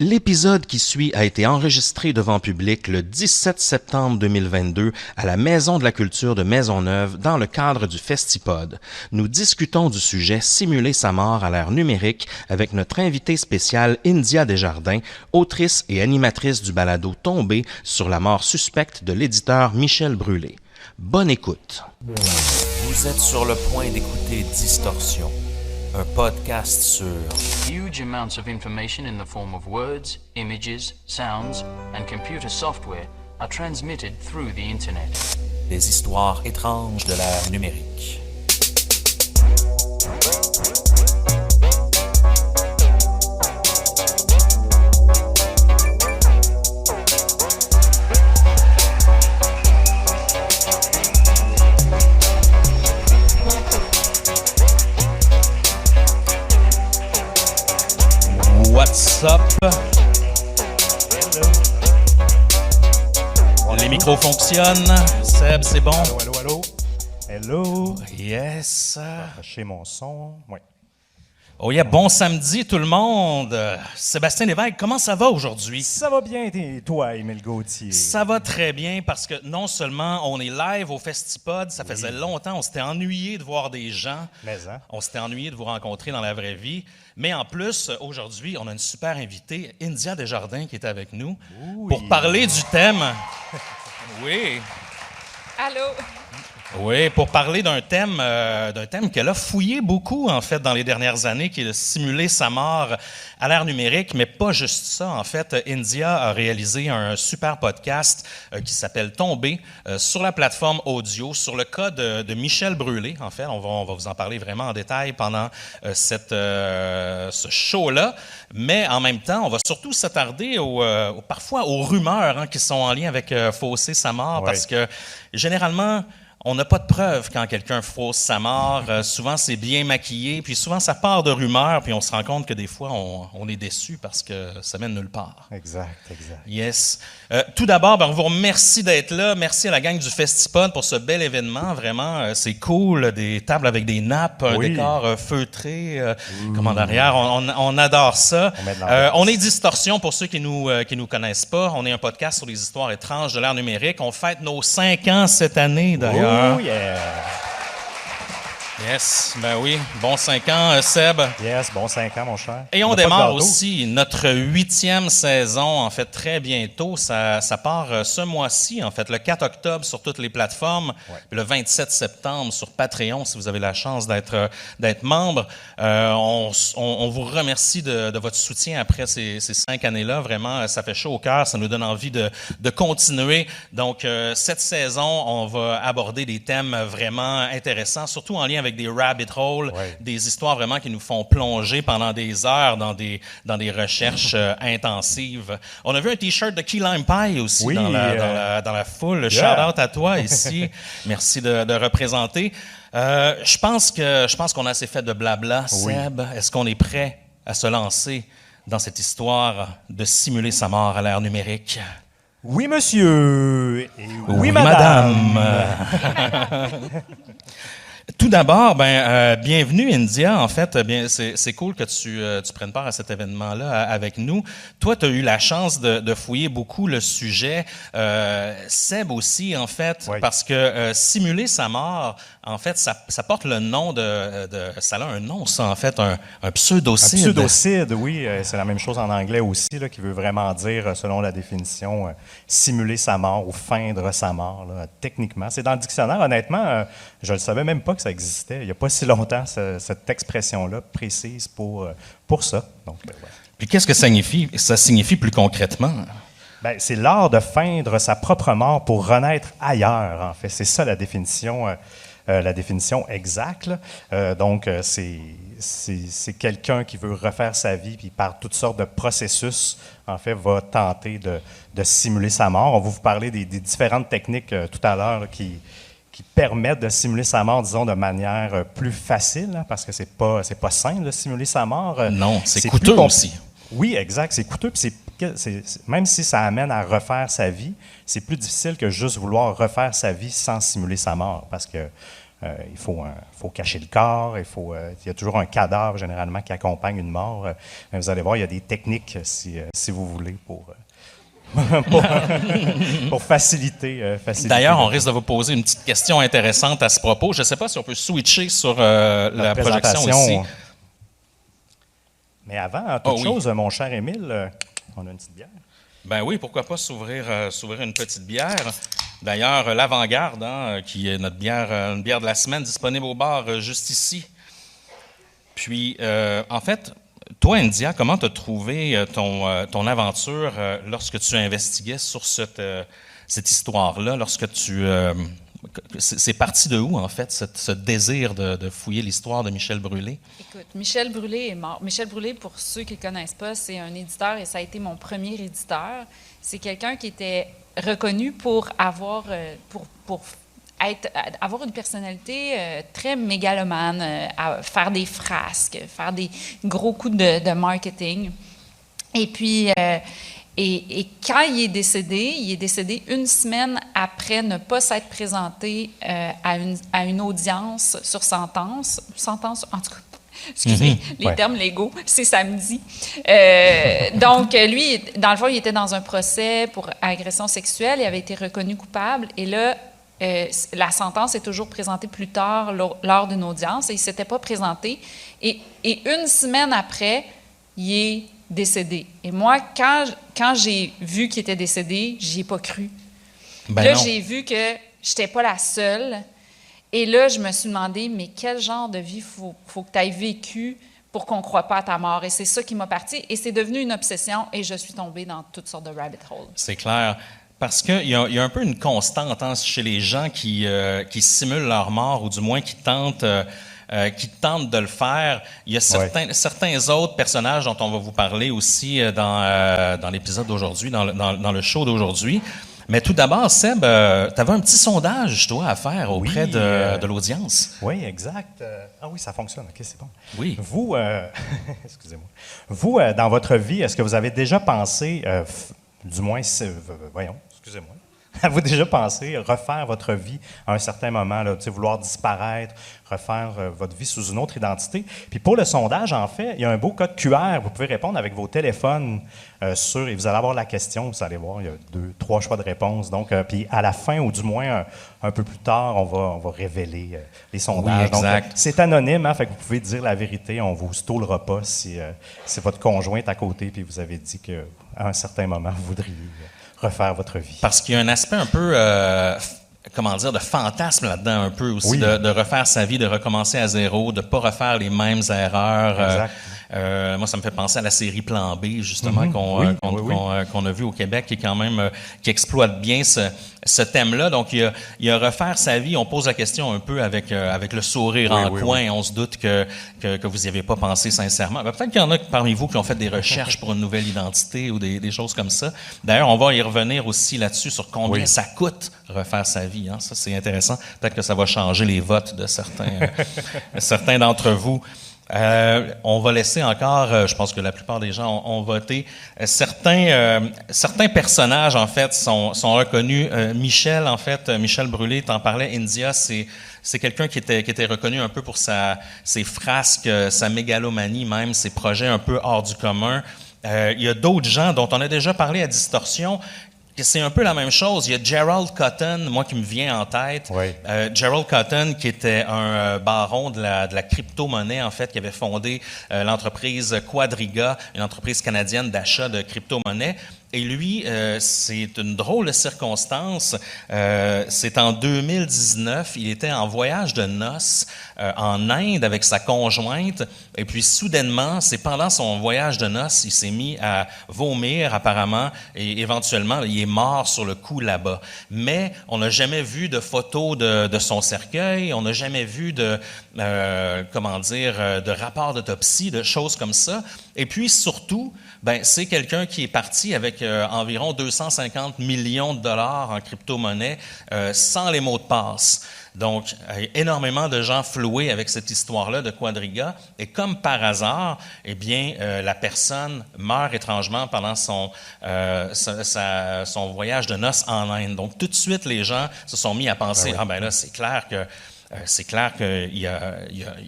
L'épisode qui suit a été enregistré devant public le 17 septembre 2022 à la Maison de la Culture de Maisonneuve dans le cadre du Festipod. Nous discutons du sujet « Simuler sa mort à l'ère numérique » avec notre invitée spéciale India Desjardins, autrice et animatrice du balado « Tombé » sur la mort suspecte de l'éditeur Michel Brûlé. Bonne écoute. Vous êtes sur le point d'écouter Distorsion, un podcast sur huge amounts of information in the form of words, images, sounds, and computer software are transmitted through the internet. les histoires étranges de l'ère numérique. What's up? Les micros fonctionnent. Seb, c'est bon? Allô. Hello. Yes. Chez mon son. Oui. Oh yeah, bon samedi tout le monde. Sébastien Lévesque, comment ça va aujourd'hui? Ça va bien, toi, Émile Gauthier? Ça va très bien parce que non seulement on est live au Festipod, ça faisait longtemps, on s'était ennuyé de voir des gens. Mais, hein? On s'était ennuyé de vous rencontrer dans la vraie vie. Mais en plus, aujourd'hui, on a une super invitée, India Desjardins, qui est avec nous pour parler du thème. Oui. Allô? Oui, pour parler d'un thème qu'elle a fouillé beaucoup, en fait, dans les dernières années, qui est de simuler sa mort à l'ère numérique, mais pas juste ça. En fait, India a réalisé un super podcast qui s'appelle « Tombé » sur la plateforme audio, sur le cas de Michel Brûlé. En fait, on va vous en parler vraiment en détail pendant ce show-là. Mais en même temps, on va surtout s'attarder parfois aux rumeurs qui sont en lien avec fausser sa mort, parce que généralement, on n'a pas de preuves quand quelqu'un fausse sa mort. Souvent, c'est bien maquillé, puis souvent, ça part de rumeurs, puis on se rend compte que des fois, on est déçu parce que ça mène nulle part. Exact. Yes. Tout d'abord, on vous remercie d'être là. Merci à la gang du Festipod pour ce bel événement. Vraiment, c'est cool. Des tables avec des nappes, un décor feutré, comme en arrière. On adore ça. On est Distorsion pour ceux qui nous connaissent pas. On est un podcast sur les histoires étranges de l'ère numérique. On fête nos 5 ans cette année, d'ailleurs. Oh yeah! Yes, ben oui. Bon 5 ans, Seb. Yes, bon 5 ans, mon cher. Et on démarre aussi notre 8e saison, en fait, très bientôt. Ça part ce mois-ci, en fait, le 4 octobre sur toutes les plateformes, puis le 27 septembre sur Patreon, si vous avez la chance d'être membre. On vous remercie de votre soutien après ces 5 années-là. Vraiment, ça fait chaud au cœur, ça nous donne envie de continuer. Donc, cette saison, on va aborder des thèmes vraiment intéressants, surtout en lien avec des rabbit holes, des histoires vraiment qui nous font plonger pendant des heures dans des recherches intensives. On a vu un T-shirt de Key Lime Pie aussi dans la foule. Shout-out à toi ici. Merci de représenter. Je pense qu'on a assez fait de blabla, Seb. Est-ce qu'on est prêt à se lancer dans cette histoire de simuler sa mort à l'ère numérique? Oui, monsieur. Et oui, madame. Tout d'abord, bienvenue India. En fait, c'est cool que tu prennes part à cet événement-là avec nous. Toi, tu as eu la chance de fouiller beaucoup le sujet. Seb aussi, en fait, parce que simuler sa mort, en fait, ça porte le nom ça a un nom, ça, en fait, un pseudocide. Un pseudocide, oui. C'est la même chose en anglais aussi, là, qui veut vraiment dire, selon la définition, simuler sa mort ou feindre sa mort, là, techniquement. C'est dans le dictionnaire, honnêtement, je ne le savais même pas que ça existait. Il n'y a pas si longtemps, cette expression-là précise pour ça. Donc, Puis qu'est-ce que ça signifie plus concrètement? C'est l'art de feindre sa propre mort pour renaître ailleurs, en fait. C'est ça la définition exacte. Donc, c'est quelqu'un qui veut refaire sa vie, puis par toutes sortes de processus, en fait, va tenter de simuler sa mort. On va vous parler des différentes techniques tout à l'heure là, qui permettent de simuler sa mort, disons, de manière plus facile, hein, parce que c'est pas simple de simuler sa mort. Non, c'est coûteux aussi. Oui, exact, c'est coûteux, puis même si ça amène à refaire sa vie, c'est plus difficile que juste vouloir refaire sa vie sans simuler sa mort, parce que il faut cacher le corps, il y a toujours un cadavre généralement qui accompagne une mort. Mais vous allez voir, il y a des techniques si vous voulez pour faciliter. D'ailleurs, on risque de vous poser une petite question intéressante à ce propos. Je ne sais pas si on peut switcher sur la projection ici. Mais avant, toute chose, mon cher Émile, on a une petite bière. Ben oui, pourquoi pas s'ouvrir une petite bière. D'ailleurs, l'Avant-Garde, qui est notre bière, une bière de la semaine, disponible au bar juste ici. Puis, en fait, toi, India, comment tu as trouvé ton aventure lorsque tu investiguais sur cette histoire-là, lorsque c'est parti de où, en fait, ce désir de fouiller l'histoire de Michel Brûlé? Écoute, Michel Brûlé est mort. Michel Brûlé, pour ceux qui ne le connaissent pas, c'est un éditeur et ça a été mon premier éditeur. C'est quelqu'un qui était reconnu pour avoir une personnalité très mégalomane, à faire des frasques, faire des gros coups de marketing. Et puis, et quand il est décédé une semaine après ne pas s'être présenté à une audience sur sentence, en tout cas, excusez, les termes légaux, c'est samedi. Donc, lui, dans le fond, il était dans un procès pour agression sexuelle, il avait été reconnu coupable, et là, la sentence est toujours présentée plus tard lors d'une audience, et il ne s'était pas présenté. Et une semaine après, il est décédé. Et moi, quand j'ai vu qu'il était décédé, j'y ai pas cru. Là, j'ai vu que je n'étais pas la seule. Et là, je me suis demandé, mais quel genre de vie faut que tu aies vécu pour qu'on ne croie pas à ta mort? Et c'est ça qui m'a parti. Et c'est devenu une obsession et je suis tombée dans toutes sortes de rabbit holes. C'est clair. Parce qu'il y a un peu une constante chez les gens qui simulent leur mort ou du moins qui tentent de le faire. Il y a certains autres personnages dont on va vous parler aussi dans l'épisode d'aujourd'hui, dans le show d'aujourd'hui. Mais tout d'abord, Seb, tu avais un petit sondage, toi, à faire auprès de l'audience. Oui, exact. Ah oui, ça fonctionne. OK, c'est bon. Oui. Vous, excusez-moi. Vous, dans votre vie, est-ce que vous avez déjà pensé, du moins, voyons, excusez-moi, avez-vous déjà pensé refaire votre vie à un certain moment, là, vouloir disparaître, refaire votre vie sous une autre identité? Puis pour le sondage, en fait, il y a un beau code QR. Vous pouvez répondre avec vos téléphones et vous allez avoir la question. Vous allez voir, il y a 2-3 choix de réponse. Donc, puis à la fin, ou du moins un peu plus tard, on va révéler les sondages. Oui, exact. Donc, c'est anonyme, fait que vous pouvez dire la vérité. On ne vous stôlera pas si votre conjoint est à côté puis vous avez dit qu'à un certain moment, vous voudriez refaire votre vie. Parce qu'il y a un aspect un peu, de fantasme là-dedans un peu aussi, de refaire sa vie, de recommencer à zéro, de ne pas refaire les mêmes erreurs. Exact. Moi, ça me fait penser à la série Plan B, justement, qu'on a vu au Québec, qui exploite bien ce thème-là. Donc, il y a refaire sa vie. On pose la question un peu avec le sourire en coin. On se doute que vous n'y avez pas pensé sincèrement. Peut-être qu'il y en a parmi vous qui ont fait des recherches pour une nouvelle identité ou des choses comme ça. D'ailleurs, on va y revenir aussi là-dessus sur combien ça coûte refaire sa vie. Hein. Ça, c'est intéressant. Peut-être que ça va changer les votes de certains d'entre vous. On va laisser encore, je pense que la plupart des gens ont voté. Certains personnages, en fait, sont reconnus. Michel Brûlé, t'en parlais, India, c'est quelqu'un qui était reconnu un peu pour ses frasques, sa mégalomanie même, ses projets un peu hors du commun. Il y a d'autres gens dont on a déjà parlé à Distorsion. C'est un peu la même chose. Il y a Gerald Cotton, moi qui me vient en tête. Oui. Gerald Cotton, qui était un baron de la crypto-monnaie, en fait, qui avait fondé l'entreprise Quadriga, une entreprise canadienne d'achat de crypto-monnaie. Et lui, c'est une drôle de circonstance. C'est en 2019, il était en voyage de noces en Inde avec sa conjointe. Et puis, soudainement, c'est pendant son voyage de noces, il s'est mis à vomir apparemment. Et éventuellement, il est mort sur le coup là-bas. Mais on n'a jamais vu de photos de son cercueil. On n'a jamais vu de rapport d'autopsie, de choses comme ça. Et puis, surtout, c'est quelqu'un qui est parti avec environ 250 millions de dollars en crypto-monnaie sans les mots de passe. Donc, énormément de gens floués avec cette histoire-là de Quadriga. Et comme par hasard, la personne meurt étrangement pendant son voyage de noces en Inde. Donc, tout de suite, les gens se sont mis à penser, là, c'est clair que c'est clair qu'il a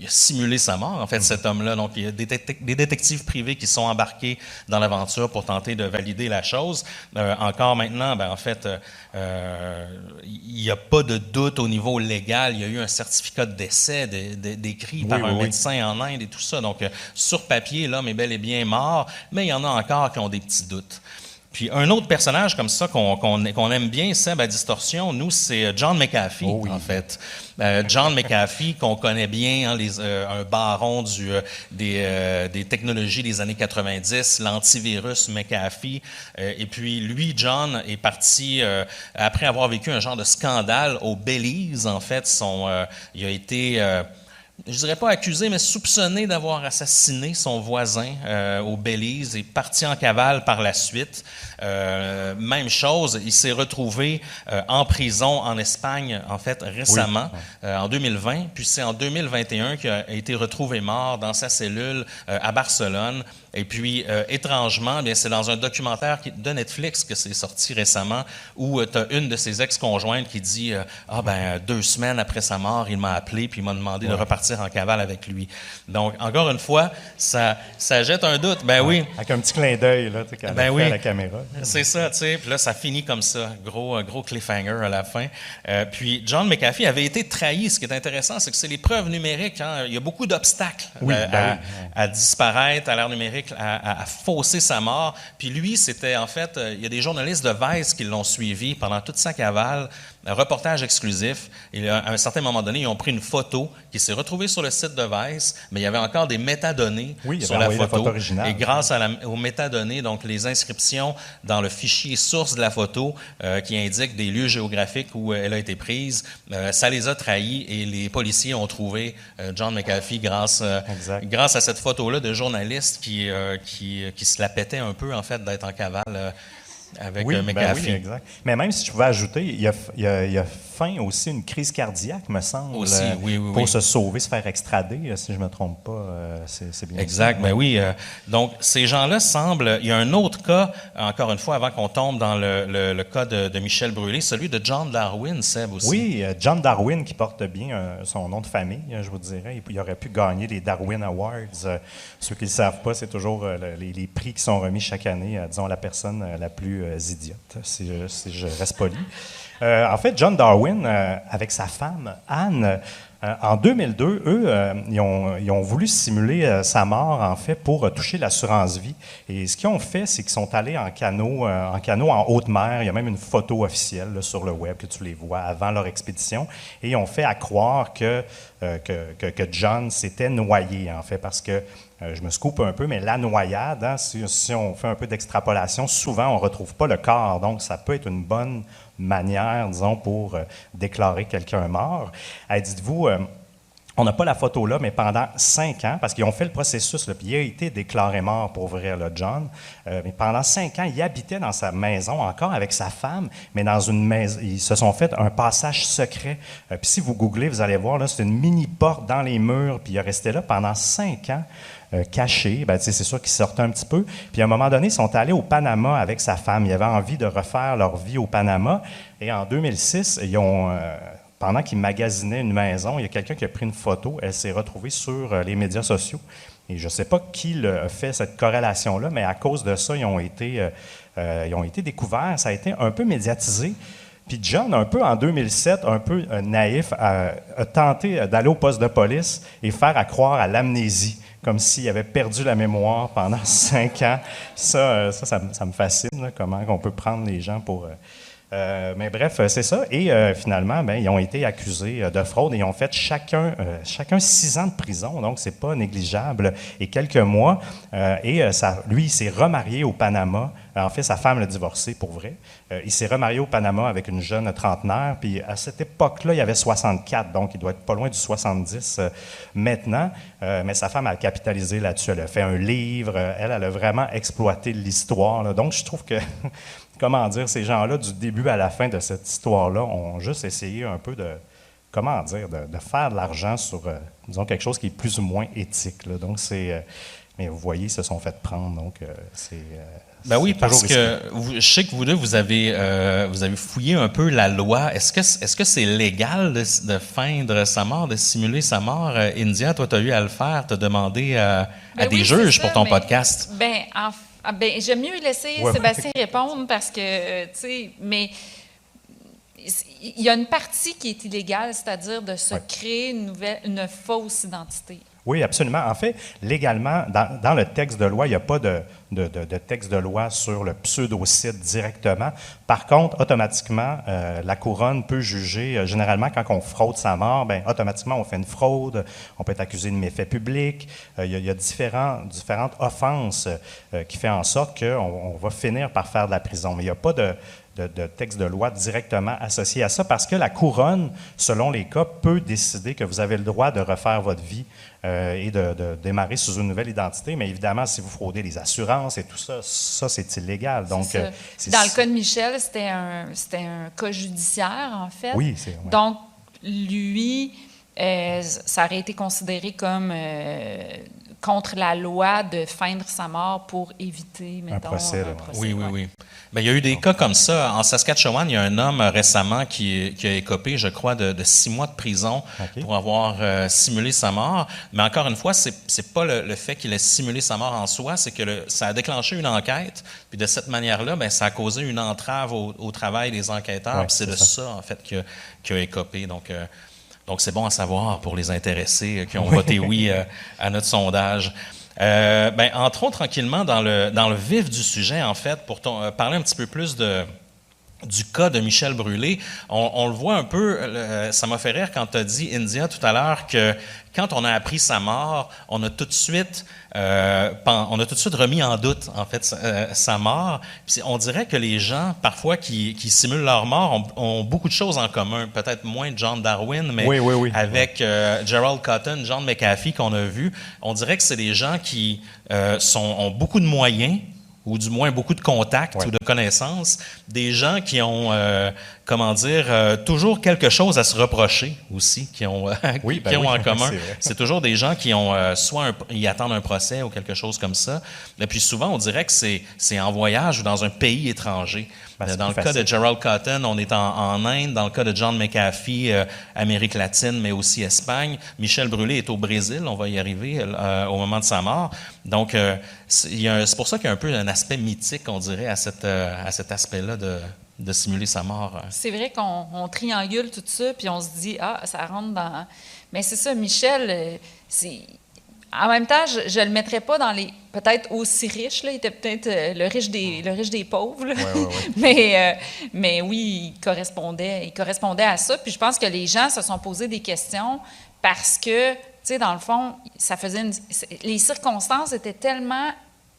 simulé sa mort, en fait, cet homme-là. Donc, il y a des détectives privés qui sont embarqués dans l'aventure pour tenter de valider la chose. Encore maintenant, en fait, il n'y a pas de doute au niveau légal. Il y a eu un certificat de décès décrit par un médecin en Inde et tout ça. Donc, sur papier, l'homme est bel et bien mort, mais il y en a encore qui ont des petits doutes. Puis un autre personnage comme ça qu'on aime bien, Seb, à Distorsion, nous, c'est John McAfee, en fait. John McAfee, qu'on connaît bien, hein, un baron des technologies des années 90, l'antivirus McAfee. Et puis lui, John, est parti, après avoir vécu un genre de scandale au Belize, en fait, il a été... je dirais pas accusé, mais soupçonné d'avoir assassiné son voisin au Belize et parti en cavale par la suite. Même chose, il s'est retrouvé en prison en Espagne, en fait, récemment, en 2020. Puis c'est en 2021 qu'il a été retrouvé mort dans sa cellule à Barcelone. Et puis, étrangement, bien, c'est dans un documentaire de Netflix que c'est sorti récemment où tu as une de ses ex-conjointes qui dit « 2 semaines après sa mort, il m'a appelé puis il m'a demandé de repartir en cavale avec lui. » Donc, encore une fois, ça jette un doute. Ben oui. Avec un petit clin d'œil là, qu'elle a fait à la caméra. C'est ça, tu sais. Puis là, ça finit comme ça. Gros cliffhanger à la fin. Puis, John McAfee avait été trahi. Ce qui est intéressant, c'est que c'est les preuves numériques. Hein. Il y a beaucoup d'obstacles à disparaître à l'ère numérique, à fausser sa mort. Puis lui, c'était en fait, il y a des journalistes de Vice qui l'ont suivi pendant toute sa cavale, un reportage exclusif. Et à un certain moment donné, ils ont pris une photo qui s'est retrouvée sur le site de Vice, mais il y avait encore des métadonnées sur la photo. Et grâce aux métadonnées, donc les inscriptions dans le fichier source de la photo qui indique des lieux géographiques où elle a été prise, ça les a trahis et les policiers ont trouvé John McAfee grâce à cette photo-là de journaliste qui se la pétait un peu, en fait, d'être en cavale avec McAfee. Oui, exact. Mais même si je pouvais ajouter, il a feint aussi une crise cardiaque, me semble, aussi, pour se sauver, se faire extrader, si je ne me trompe pas. C'est bien exact, ça. Oui. Donc, ces gens-là semblent... Il y a un autre cas, encore une fois, avant qu'on tombe dans le cas de Michel Brûlé, celui de John Darwin, Seb, aussi. Oui, John Darwin, qui porte bien son nom de famille, je vous dirais. Il aurait pu gagner les Darwin Awards. Ceux qui ne le savent pas, c'est toujours les prix qui sont remis chaque année à, disons, la personne la plus idiote, si je reste poli. En fait, John Darwin, avec sa femme, Anne, en 2002, eux, ils ont voulu simuler sa mort, en fait, pour toucher l'assurance vie. Et ce qu'ils ont fait, c'est qu'ils sont allés en canot en haute mer. Il y a même une photo officielle là, sur le web que tu les vois avant leur expédition. Et ils ont fait à croire que John s'était noyé, en fait, parce que je me coupe un peu, mais la noyade, hein, si on fait un peu d'extrapolation, souvent on ne retrouve pas le corps. Donc, ça peut être une bonne manière, disons, pour déclarer quelqu'un mort. Dites-vous, on n'a pas la photo là, mais pendant 5 ans, parce qu'ils ont fait le processus, là, puis il a été déclaré mort pour vrai, là, John, mais pendant 5 ans, il habitait dans sa maison, encore avec sa femme, mais dans une maison. Ils se sont fait un passage secret. Puis si vous googlez, vous allez voir, là, c'est une mini-porte dans les murs, puis il est resté là pendant 5 ans. Caché, c'est sûr qu'ils sortaient un petit peu. Puis à un moment donné, ils sont allés au Panama avec sa femme. Ils avaient envie de refaire leur vie au Panama. Et en 2006, pendant qu'ils magasinaient une maison, il y a quelqu'un qui a pris une photo. Elle s'est retrouvée sur les médias sociaux. Et je ne sais pas qui a fait cette corrélation-là, mais à cause de ça, ils ont été découverts. Ça a été un peu médiatisé. Puis John, un peu en 2007, un peu naïf, a tenté d'aller au poste de police et faire croire à l'amnésie, comme s'il avait perdu la mémoire pendant 5 ans. Ça me fascine, là, comment on peut prendre les gens pour... mais bref, c'est ça. Et finalement, ils ont été accusés de fraude et ils ont fait chacun 6 ans de prison, donc c'est pas négligeable, et quelques mois. Lui, il s'est remarié au Panama. En fait, sa femme l'a divorcé pour vrai. Il s'est remarié au Panama avec une jeune trentenaire, puis à cette époque-là, il avait 64, donc il doit être pas loin du 70 maintenant. Mais sa femme a capitalisé là-dessus. Elle a fait un livre. Elle a vraiment exploité l'histoire, là. Donc, je trouve que... Comment dire, ces gens-là, du début à la fin de cette histoire-là, ont juste essayé un peu de faire de l'argent sur, disons, quelque chose qui est plus ou moins éthique, là. Donc, mais vous voyez, ils se sont fait prendre, donc Ben oui, c'est parce toujours que je sais que vous deux, vous avez fouillé un peu la loi. Est-ce que c'est légal de feindre sa mort, de simuler sa mort? India, toi, tu as eu à le faire, tu as demandé à Ben des oui, juges c'est pour ça, ton mais- podcast. J'aime mieux laisser Ouais. Sébastien répondre parce que, tu sais, mais il y a une partie qui est illégale, c'est-à-dire de se créer une fausse identité. Oui, absolument. En fait, légalement, dans le texte de loi, il n'y a pas de texte de loi sur le pseudocide directement. Par contre, automatiquement, la couronne peut juger, généralement, quand on fraude sa mort, bien, automatiquement, on fait une fraude, on peut être accusé de méfaits publics. Il y a différentes offenses qui font en sorte qu'on va finir par faire de la prison. Mais il n'y a pas de texte de loi directement associé à ça parce que la couronne, selon les cas, peut décider que vous avez le droit de refaire votre vie et de démarrer sous une nouvelle identité. Mais évidemment, si vous fraudez les assurances et tout ça, c'est illégal. Donc, C'est ça. Dans le cas de Michel, c'était un cas judiciaire, en fait. Oui, c'est ouais. Donc, lui, ça aurait été considéré comme contre la loi de feindre sa mort pour éviter, mettons, un procès. Oui. Ouais. Bien, il y a eu des cas comme ça. En Saskatchewan, il y a un homme récemment qui a écopé, je crois, de 6 mois de prison pour avoir simulé sa mort. Mais encore une fois, c'est pas le fait qu'il ait simulé sa mort en soi, c'est que ça a déclenché une enquête. Puis de cette manière-là, bien, ça a causé une entrave au travail des enquêteurs. Ouais, puis c'est de ça, en fait, qu'il a écopé. Donc, c'est bon à savoir pour les intéressés qui ont voté oui à notre sondage. Ben, entrons tranquillement dans le vif du sujet, en fait, pour parler un petit peu plus du cas de Michel Brûlé. On le voit un peu, ça m'a fait rire quand tu as dit, India, tout à l'heure, que quand on a appris sa mort, on a tout de suite remis en doute, en fait, sa mort. Puis on dirait que les gens, parfois, qui simulent leur mort, ont beaucoup de choses en commun. Peut-être moins John Darwin, mais oui. avec Gerald Cotton, John McAfee qu'on a vu, on dirait que c'est des gens qui ont beaucoup de moyens, ou du moins beaucoup de contacts ou de connaissances, des gens qui ont, toujours quelque chose à se reprocher aussi, qui ont en commun. C'est toujours des gens qui ont ils attendent un procès ou quelque chose comme ça. Et puis souvent, on dirait que c'est en voyage ou dans un pays étranger. Dans le cas de Gerald Cotton, on est en Inde. Dans le cas de John McAfee, Amérique latine, mais aussi Espagne. Michel Brûlé est au Brésil. On va y arriver au moment de sa mort. Donc, c'est pour ça qu'il y a un peu un aspect mythique, on dirait, à cet aspect-là de simuler sa mort. C'est vrai qu'on triangule tout ça, puis on se dit, ça rentre dans... Mais c'est ça, Michel, en même temps, je le mettrais pas dans les peut-être aussi riches, là, il était peut-être le riche des pauvres, là. Ouais. Mais oui, il correspondait à ça. Puis je pense que les gens se sont posés des questions parce que, tu sais, dans le fond, les circonstances étaient tellement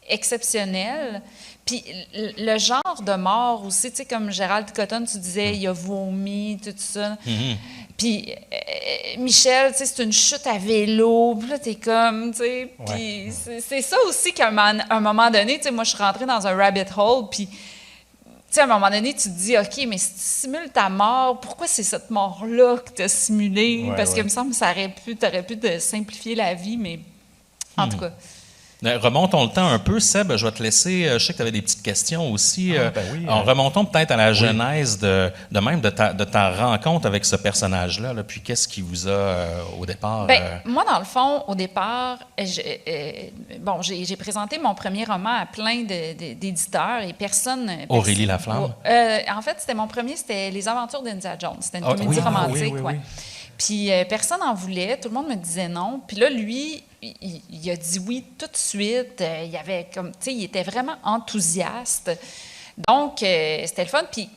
exceptionnelles. Puis le genre de mort aussi, tu sais, comme Gerald Cotton, tu disais, il a vomi, tout ça. Mm-hmm. Puis Michel, tu sais, c'est une chute à vélo. Puis là, t'es comme, tu sais, puis c'est ça aussi qu'à un moment donné, tu sais, moi, je suis rentrée dans un rabbit hole, puis, tu sais, à un moment donné, tu te dis, OK, mais si tu simules ta mort, pourquoi c'est cette mort-là que tu as simulée? Parce que, il me semble que t'aurais pu te simplifier la vie, mais en tout cas... Remontons le temps un peu. Seb, je vais te laisser. Je sais que tu avais des petites questions aussi. Remontons peut-être à la genèse de ta rencontre avec ce personnage-là. Là. Puis qu'est-ce qui vous a, au départ... Moi, dans le fond, au départ, j'ai présenté mon premier roman à plein d'éditeurs et personne... Aurélie Laflamme? En fait, mon premier, c'était Les Aventures d'India Jones. C'était une comédie romantique. Oui. Puis personne n'en voulait. Tout le monde me disait non. Puis là, lui... Il a dit oui tout de suite. Il était vraiment enthousiaste. Donc, c'était le fun. Puis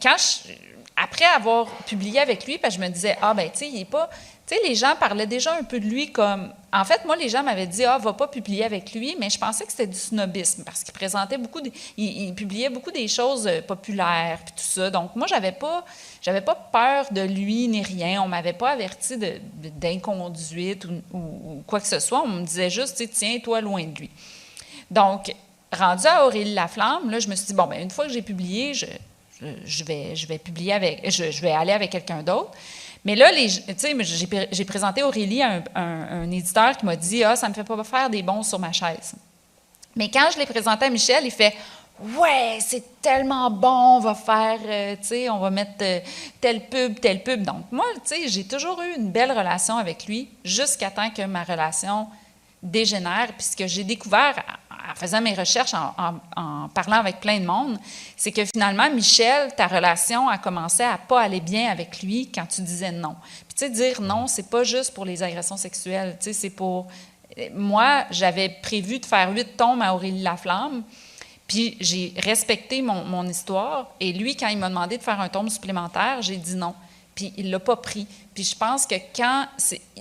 après avoir publié avec lui, je me disais, il est pas... Tu sais, les gens parlaient déjà un peu de lui comme... En fait, moi, les gens m'avaient dit, va pas publier avec lui, mais je pensais que c'était du snobisme parce qu'il présentait il publiait beaucoup des choses populaires puis tout ça. Donc, moi, j'avais pas peur de lui ni rien. On m'avait pas averti d'inconduite ou quoi que ce soit. On me disait juste, tiens-toi loin de lui. Donc, rendu à Aurélie Laflamme, là, je me suis dit, une fois que j'ai publié, je vais publier je vais aller avec quelqu'un d'autre. Mais là, j'ai présenté Aurélie à un éditeur qui m'a dit « ça me fait pas faire des bons sur ma chaise ». Mais quand je l'ai présenté à Michel, il fait « ouais, c'est tellement bon, on va faire, tu sais, on va mettre telle pub. Donc, moi, tu sais, j'ai toujours eu une belle relation avec lui jusqu'à temps que ma relation dégénère. Puis ce que j'ai découvert en faisant mes recherches, en parlant avec plein de monde, c'est que finalement, Michel, ta relation a commencé à pas aller bien avec lui quand tu disais non. Puis tu sais, dire non, c'est pas juste pour les agressions sexuelles, tu sais, c'est pour... Moi, j'avais prévu de faire 8 tomes à Aurélie Laflamme, puis j'ai respecté mon histoire, et lui, quand il m'a demandé de faire un tome supplémentaire, j'ai dit non. Puis il ne l'a pas pris. Puis je pense que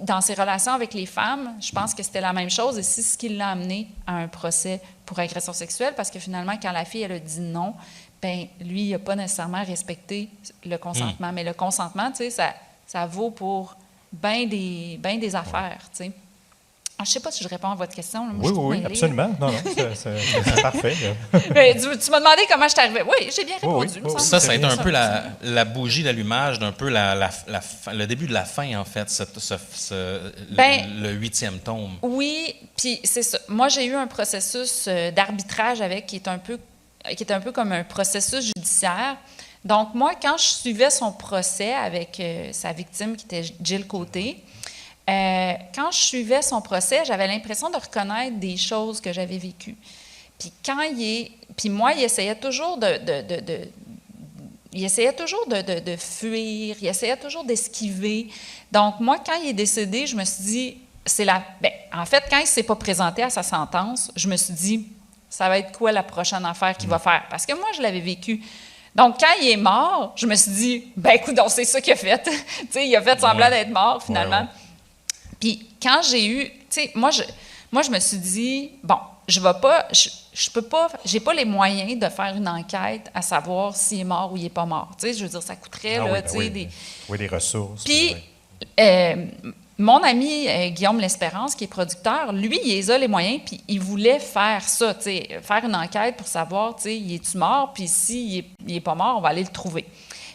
dans ses relations avec les femmes, je pense que c'était la même chose, et c'est ce qui l'a amené à un procès pour agression sexuelle, parce que finalement, quand la fille, elle a dit non, bien, lui, il n'a pas nécessairement respecté le consentement. Mais le consentement, tu sais, ça vaut pour bien des affaires, tu sais. Je ne sais pas si je réponds à votre question. Là. Moi, oui, absolument. Non, c'est parfait. Tu m'as demandé comment je suis arrivée. Oui, j'ai bien répondu. Oui. Ça a été un peu la bougie d'allumage d'un peu le début de la fin, en fait, le 8e tome. Oui, puis c'est ça. Moi, j'ai eu un processus d'arbitrage qui est un peu comme un processus judiciaire. Donc, moi, quand je suivais son procès avec sa victime, qui était Jill Côté, quand je suivais son procès, j'avais l'impression de reconnaître des choses que j'avais vécues. Puis moi, il essayait toujours de fuir, il essayait toujours d'esquiver. Donc moi, quand il est décédé, je me suis dit, en fait, quand il ne s'est pas présenté à sa sentence, je me suis dit, ça va être quoi la prochaine affaire qu'il va faire? Parce que moi, je l'avais vécu. Donc, quand il est mort, je me suis dit, écoute, c'est ça qu'il a fait. Tu sais, il a fait semblant d'être mort, finalement. Ouais. Puis quand j'ai eu, tu sais, moi je me suis dit, je peux pas, j'ai pas les moyens de faire une enquête à savoir s'il est mort ou il est pas mort. Tu sais, je veux dire, ça coûterait, des ressources. Puis, mon ami Guillaume L'Espérance, qui est producteur, lui, il a les moyens, puis il voulait faire ça, tu sais, faire une enquête pour savoir, tu sais, il est-tu mort, puis s'il est pas mort, on va aller le trouver.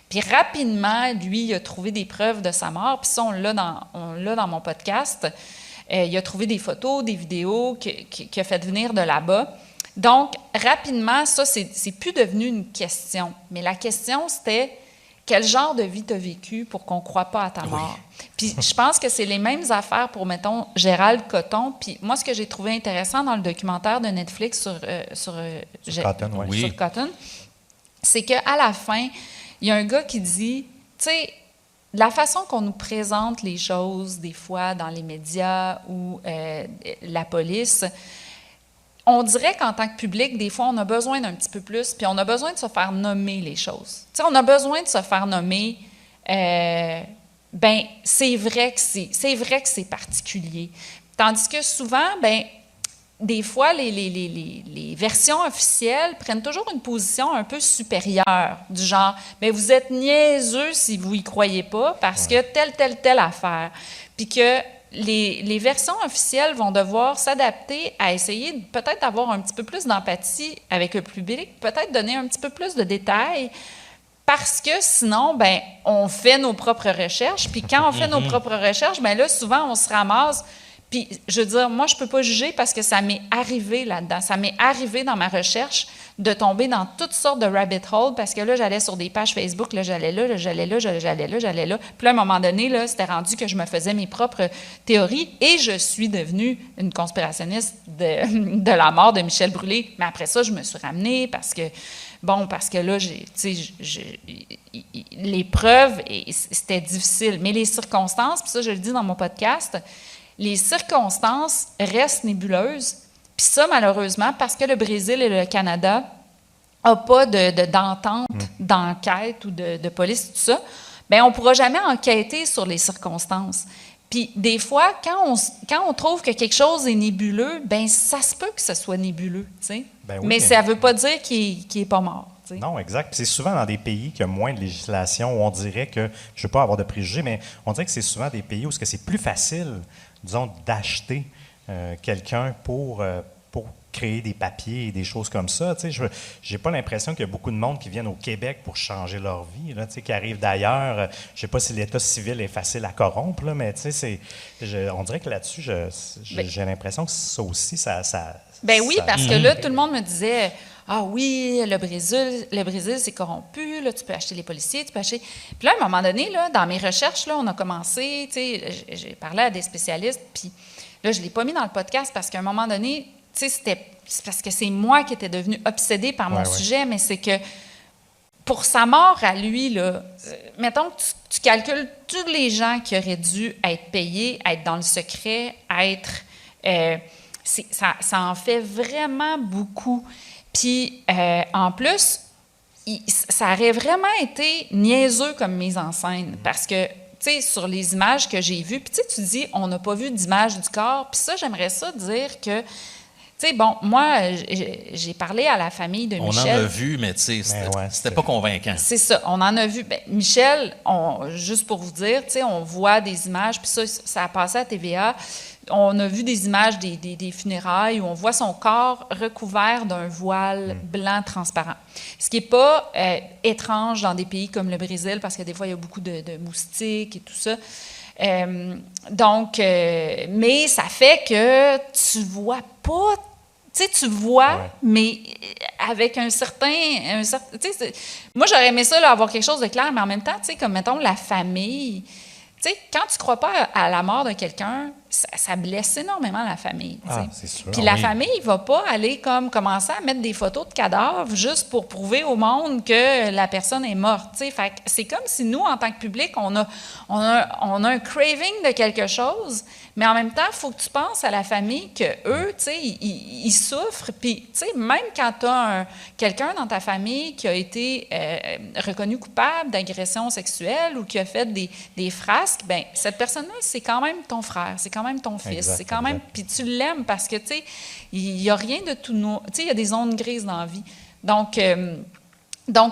Puis rapidement, lui, il a trouvé des preuves de sa mort. Puis ça, on l'a dans mon podcast. Il a trouvé des photos, des vidéos qu'il a fait venir de là-bas. Donc, rapidement, ça, c'est plus devenu une question. Mais la question, c'était quel genre de vie tu as vécu pour qu'on ne croie pas à ta mort? Puis je pense que c'est les mêmes affaires pour, mettons, Gérald Coton. Puis moi, ce que j'ai trouvé intéressant dans le documentaire de Netflix sur Cotton, c'est qu'à la fin, il y a un gars qui dit, tu sais, la façon qu'on nous présente les choses, des fois, dans les médias ou la police, on dirait qu'en tant que public, des fois, on a besoin d'un petit peu plus, puis on a besoin de se faire nommer les choses. Tu sais, on a besoin de se faire nommer, c'est vrai que c'est particulier. Tandis que souvent, des fois, les versions officielles prennent toujours une position un peu supérieure, du genre, mais vous êtes niaiseux si vous y croyez pas, parce que telle affaire. Puis que les versions officielles vont devoir s'adapter à essayer peut-être d'avoir un petit peu plus d'empathie avec le public, peut-être donner un petit peu plus de détails, parce que sinon, on fait nos propres recherches. Puis quand on fait nos propres recherches, là, souvent, on se ramasse. Puis, je veux dire, moi, je ne peux pas juger parce que ça m'est arrivé là-dedans. Ça m'est arrivé dans ma recherche de tomber dans toutes sortes de rabbit holes parce que là, j'allais sur des pages Facebook, là, j'allais là. Puis là, à un moment donné, là, c'était rendu que je me faisais mes propres théories et je suis devenue une conspirationniste de la mort de Michel Brûlé. Mais après ça, je me suis ramenée parce que là, les preuves, c'était difficile. Mais les circonstances, puis ça, je le dis dans mon podcast, les circonstances restent nébuleuses. Puis ça, malheureusement, parce que le Brésil et le Canada n'ont pas d'entente, d'enquête ou de police, tout ça, on ne pourra jamais enquêter sur les circonstances. Puis des fois, quand on trouve que quelque chose est nébuleux, ça se peut que ce soit nébuleux, tu sais. Mais ça ne veut pas dire qu'il n'est pas mort. T'sais. Non, exact. Puis c'est souvent dans des pays qui ont moins de législation où on dirait que, je ne veux pas avoir de préjugés, mais on dirait que c'est souvent des pays où c'est plus facile, disons, d'acheter quelqu'un pour créer des papiers et des choses comme ça. Tu sais, j'ai pas l'impression qu'il y a beaucoup de monde qui viennent au Québec pour changer leur vie, là, tu sais, qui arrivent d'ailleurs. Je sais pas si l'état civil est facile à corrompre, là, mais tu sais, on dirait que là-dessus, j'ai l'impression que ça aussi, ça oui, parce que là, tout le monde me disait ah oui, le Brésil c'est corrompu, là, tu peux acheter les policiers, tu peux acheter... Puis là, à un moment donné, là, dans mes recherches, là, on a commencé, tu sais, j'ai parlé à des spécialistes, puis là, je ne l'ai pas mis dans le podcast parce qu'à un moment donné, tu sais, c'est parce que c'est moi qui étais devenue obsédée par mon sujet, mais c'est que pour sa mort à lui, là, mettons que tu calcules tous les gens qui auraient dû être payés, être dans le secret, être... ça en fait vraiment beaucoup. Puis, en plus, ça aurait vraiment été niaiseux comme mise en scène, parce que, tu sais, sur les images que j'ai vues, puis tu dis, on n'a pas vu d'image du corps, puis ça, j'aimerais ça dire que, tu sais, bon, moi, j'ai parlé à la famille de Michel. On en a vu, mais tu sais, c'était pas convaincant. C'est ça, on en a vu. Bien, Michel, juste pour vous dire, tu sais, on voit des images, puis ça a passé à TVA. On a vu des images des funérailles où on voit son corps recouvert d'un voile blanc transparent. Ce qui n'est pas étrange dans des pays comme le Brésil, parce que des fois, il y a beaucoup de moustiques et tout ça. Mais ça fait que tu vois pas... Tu sais, tu vois, mais avec un certain tu sais, moi, j'aurais aimé ça, là, avoir quelque chose de clair, mais en même temps, tu sais, comme, mettons, la famille... Tu sais, quand tu ne crois pas à la mort de quelqu'un, ça blesse énormément la famille. Ah, c'est sûr. Puis la famille ne va pas aller commencer à mettre des photos de cadavres juste pour prouver au monde que la personne est morte. Fait que c'est comme si nous, en tant que public, on a un craving de quelque chose, mais en même temps, il faut que tu penses à la famille qu'eux, tu sais, ils souffrent. Puis, tu sais, même quand tu as quelqu'un dans ta famille qui a été reconnu coupable d'agression sexuelle ou qui a fait des frasques, bien, cette personne-là, c'est quand même ton frère, c'est quand même ton fils, c'est quand même... Puis tu l'aimes parce que, tu sais, il n'y a rien de tout... Tu sais, il y a des zones grises dans la vie. Donc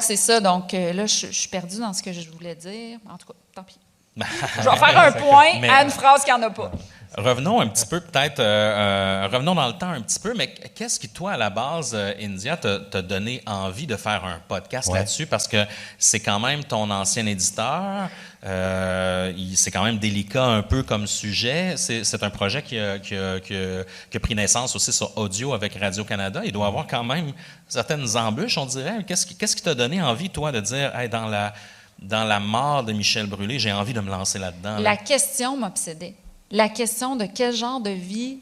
c'est ça. Donc, là, je suis perdue dans ce que je voulais dire. En tout cas, tant pis. Je vais faire un point à une phrase qu'il n'y en a pas. Revenons un petit peu, peut-être, revenons dans le temps un petit peu, mais qu'est-ce qui, toi, à la base, India, t'a donné envie de faire un podcast là-dessus? Parce que c'est quand même ton ancien éditeur, c'est quand même délicat un peu comme sujet. C'est un projet qui a pris naissance aussi sur audio avec Radio-Canada. Il doit avoir quand même certaines embûches, on dirait. Qu'est-ce qui t'a donné envie, toi, de dire, hey, dans la mort de Michel Brûlé, j'ai envie de me lancer là-dedans? La question m'obsédait. La question de quel genre de vie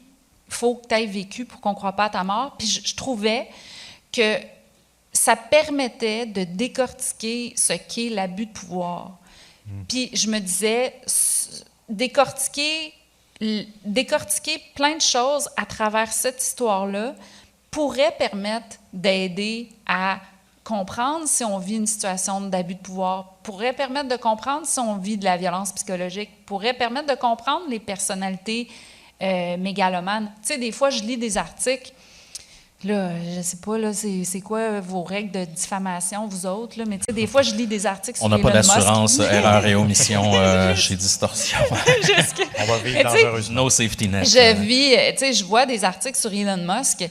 il faut que tu aies vécu pour qu'on ne croie pas à ta mort. Puis je trouvais que ça permettait de décortiquer ce qu'est l'abus de pouvoir. Puis je me disais, décortiquer plein de choses à travers cette histoire-là pourrait permettre d'aider à comprendre si on vit une situation d'abus de pouvoir, pourrait permettre de comprendre si on vit de la violence psychologique, pourrait permettre de comprendre les personnalités mégalomanes. Tu sais, des fois, je lis des articles, là, je sais pas, là, c'est quoi vos règles de diffamation, vous autres, là, mais tu sais, des fois, je lis des articles sur Elon Musk. On n'a pas d'assurance, erreur et omission chez Distorsion. On va vivre dangereusement. No safety net. Je vois des articles sur Elon Musk,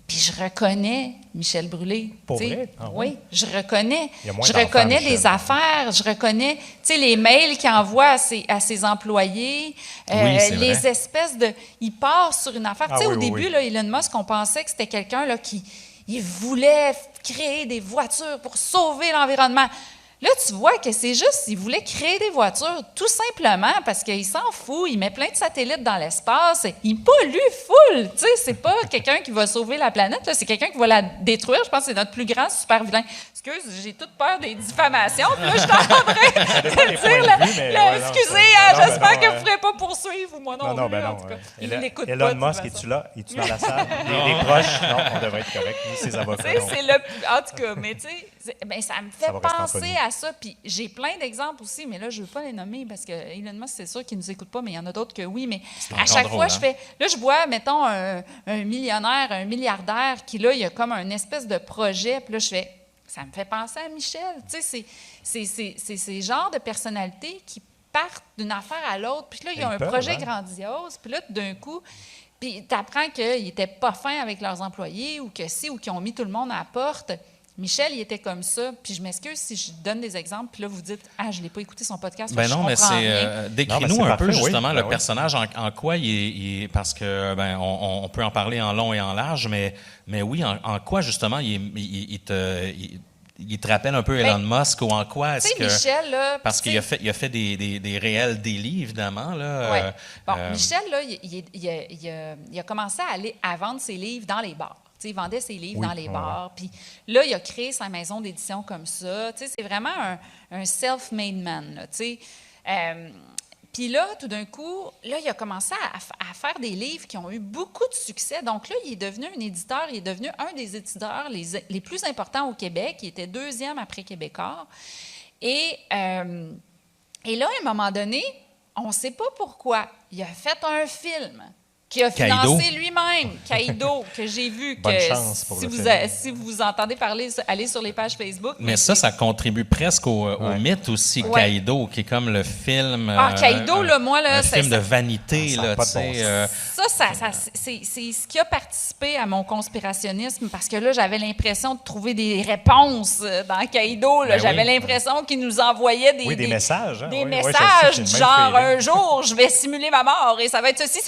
puis je reconnais Michel Brûlé. Pour vrai? Ah, oui, je reconnais. Je reconnais les affaires, je reconnais les mails qu'il envoie à ses employés, les vrai. Espèces de... Il part sur une affaire. Au début, là, Elon Musk, on pensait que c'était quelqu'un là, qui voulait créer des voitures pour sauver l'environnement. Là, tu vois que c'est juste, il voulait créer des voitures tout simplement parce qu'il s'en fout, il met plein de satellites dans l'espace, il pollue full, tu sais, c'est pas quelqu'un qui va sauver la planète, là, c'est quelqu'un qui va la détruire, je pense que c'est notre plus grand super vilain. Excuse, j'ai toute peur des diffamations, puis là, je suis en train de dire, excusez, j'espère que vous ne ferez pas poursuivre, ou moi non plus, en tout cas. Il l'écoute pas. Elon Musk, es-tu là? Es-tu dans la salle? Les proches? Non, on devrait être correct, nous, ses avocats. En tout cas, mais tu sais, ça me fait penser à ça. Puis j'ai plein d'exemples aussi, mais là, je ne veux pas les nommer parce que Elon Musk, c'est sûr qu'il ne nous écoute pas, mais il y en a d'autres que oui. Mais à chaque fois, je vois, mettons, un millionnaire, un milliardaire qui, là, il y a comme un espèce de projet. Puis là, ça me fait penser à Michel. Tu sais, c'est ces genres de personnalités qui partent d'une affaire à l'autre. Puis là, il y a un projet grandiose. Puis là, d'un coup, puis tu apprends qu'ils n'étaient pas fins avec leurs employés ou que si, ou qu'ils ont mis tout le monde à la porte. Michel, il était comme ça. Puis je m'excuse si je donne des exemples, puis là, vous dites « Ah, je ne l'ai pas écouté son podcast. » Ben non, mais c'est... décris-nous un peu, justement, le personnage, en quoi il est... Parce que, on peut en parler en long et en large, mais oui, en quoi, justement, il te rappelle un peu Elon Musk, ou en quoi est-ce que... Michel, là... Parce qu'il a fait des réels délits, évidemment, là. Oui. Bon, Michel, là, il a commencé à vendre ses livres dans les bars. T'sais, il vendait ses livres dans les bars. Puis là, il a créé sa maison d'édition comme ça. T'sais, c'est vraiment un self-made man. Puis là, tout d'un coup, là, il a commencé à faire des livres qui ont eu beaucoup de succès. Donc là, il est devenu un éditeur. Il est devenu un des éditeurs les plus importants au Québec. Il était 2e après Québécois. Et là, à un moment donné, on ne sait pas pourquoi, il a fait un film qui a financé lui-même, Kaido, que j'ai vu. Bonne chance pour si vous entendez parler, allez sur les pages Facebook. Mais ça contribue presque au mythe aussi, Kaido, qui est comme le film... Kaido, là, moi, là... Un film de vanité, là, tu sais... c'est ce qui a participé à mon conspirationnisme, parce que là, j'avais l'impression de trouver des réponses dans Kaido. Là. J'avais l'impression qu'il nous envoyait des messages. Hein? Des messages du genre, un jour, je vais simuler ma mort, et ça va être ceci.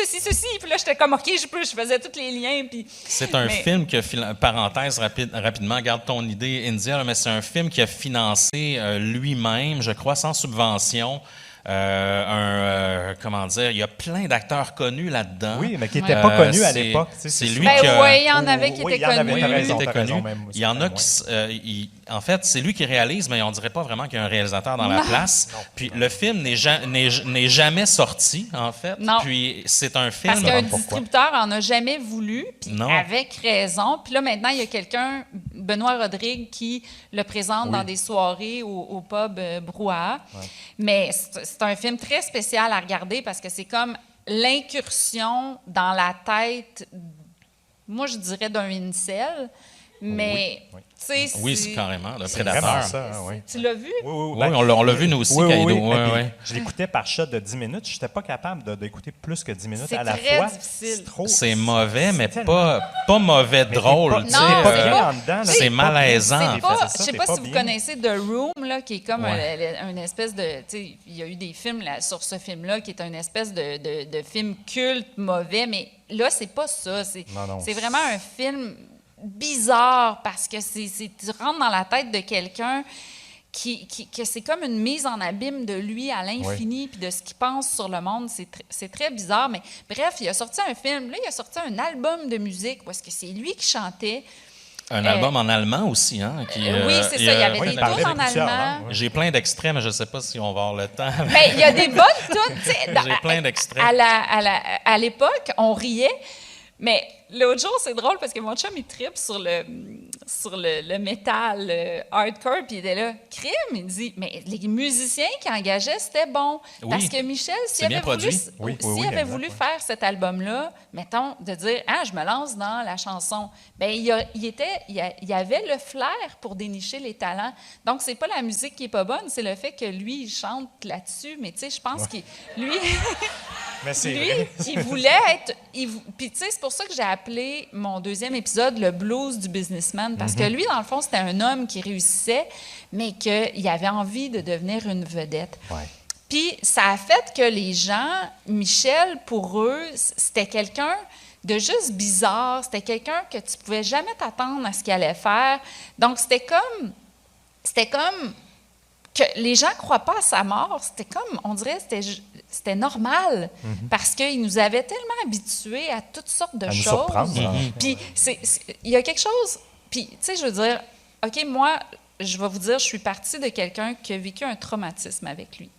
Puis là, j'étais comme, OK, je faisais tous les liens. Puis, c'est un film qui a, parenthèse rapidement, garde ton idée, India, mais c'est un film qui a financé lui-même, je crois, sans subvention. Comment dire, il y a plein d'acteurs connus là-dedans. Oui, mais qui n'étaient pas connus à l'époque. C'est lui qui il y en avait qui étaient connus. Il y en a qui... En fait, c'est lui qui réalise, mais on dirait pas vraiment qu'il y a un réalisateur dans la place. Puis le film n'est jamais sorti, en fait. Non. Puis c'est un film... Parce qu'un distributeur en a jamais voulu, puis avec raison. Puis là, maintenant, il y a quelqu'un, Benoît Rodrigue, qui le présente dans des soirées au pub Brouhaha. Ouais. Mais c'est un film très spécial à regarder parce que c'est comme l'incursion dans la tête, moi, je dirais d'un incel, mais... Oui, c'est carrément le prédateur. Ça, tu l'as vu? Oui, on l'a vu nous aussi, Kaido. Je l'écoutais par shot de 10 minutes. Je n'étais pas capable d'écouter plus que 10 minutes à la fois. C'est très difficile. C'est mauvais, mais pas mauvais drôle. C'est malaisant. Je ne sais pas si vous connaissez The Room, là, qui est comme une espèce de... Il y a eu des films là, sur ce film-là qui est une espèce de film culte, mauvais, mais là, c'est pas ça. C'est vraiment un film... bizarre parce que tu rentres dans la tête de quelqu'un que c'est comme une mise en abîme de lui à l'infini puis de ce qu'il pense sur le monde. C'est très bizarre, mais bref, il a sorti un film. Là, il a sorti un album de musique où est-ce que c'est lui qui chantait. Un album en allemand aussi, hein? Oui, c'est ça. Il y avait des tunes en allemand. J'ai plein d'extraits, mais je ne sais pas si on va avoir le temps. Bien, il y a des bonnes tunes. J'ai plein d'extraits. À l'époque, on riait. Mais l'autre jour, c'est drôle parce que mon chum, il trippe sur le métal hardcore, puis il était là, crime, il dit, mais les musiciens qui engageaient, c'était bon. Oui, parce que Michel, s'il avait voulu faire cet album-là, mettons, de dire, je me lance dans la chanson, bien, il y avait le flair pour dénicher les talents. Donc, c'est pas la musique qui est pas bonne, c'est le fait que lui, il chante là-dessus, mais tu sais, je pense qu'il... Lui... Mais c'est lui, vrai. il voulait être... Puis, tu sais, c'est pour ça que j'ai appelé mon deuxième épisode « Le blues du businessman », parce que lui, dans le fond, c'était un homme qui réussissait, mais qu'il avait envie de devenir une vedette. Ouais. Puis, ça a fait que les gens, Michel, pour eux, c'était quelqu'un de juste bizarre, c'était quelqu'un que tu pouvais jamais t'attendre à ce qu'il allait faire. Donc, c'était comme que les gens ne croient pas à sa mort. C'était comme, on dirait, c'était normal, parce qu'il nous avait tellement habitués à toutes sortes de choses. Puis, il y a quelque chose... Puis, tu sais, je veux dire, OK, moi, je vais vous dire, je suis partie de quelqu'un qui a vécu un traumatisme avec lui.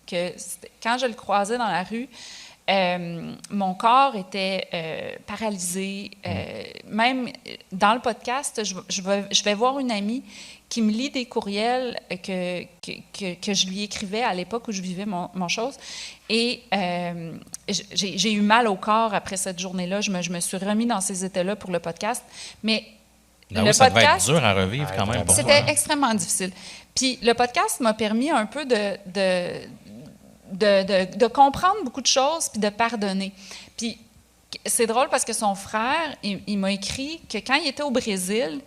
Quand je le croisais dans la rue, mon corps était paralysé. Même dans le podcast, je vais voir une amie qui me lit des courriels que je lui écrivais à l'époque où je vivais mon chose. Et j'ai eu mal au corps après cette journée-là. Je me suis remis dans ces états-là pour le podcast. Mais ça devait être dur à revivre quand même. C'était extrêmement difficile. Puis le podcast m'a permis un peu de comprendre beaucoup de choses puis de pardonner. Puis c'est drôle parce que son frère, il m'a écrit que quand il était au Brésil,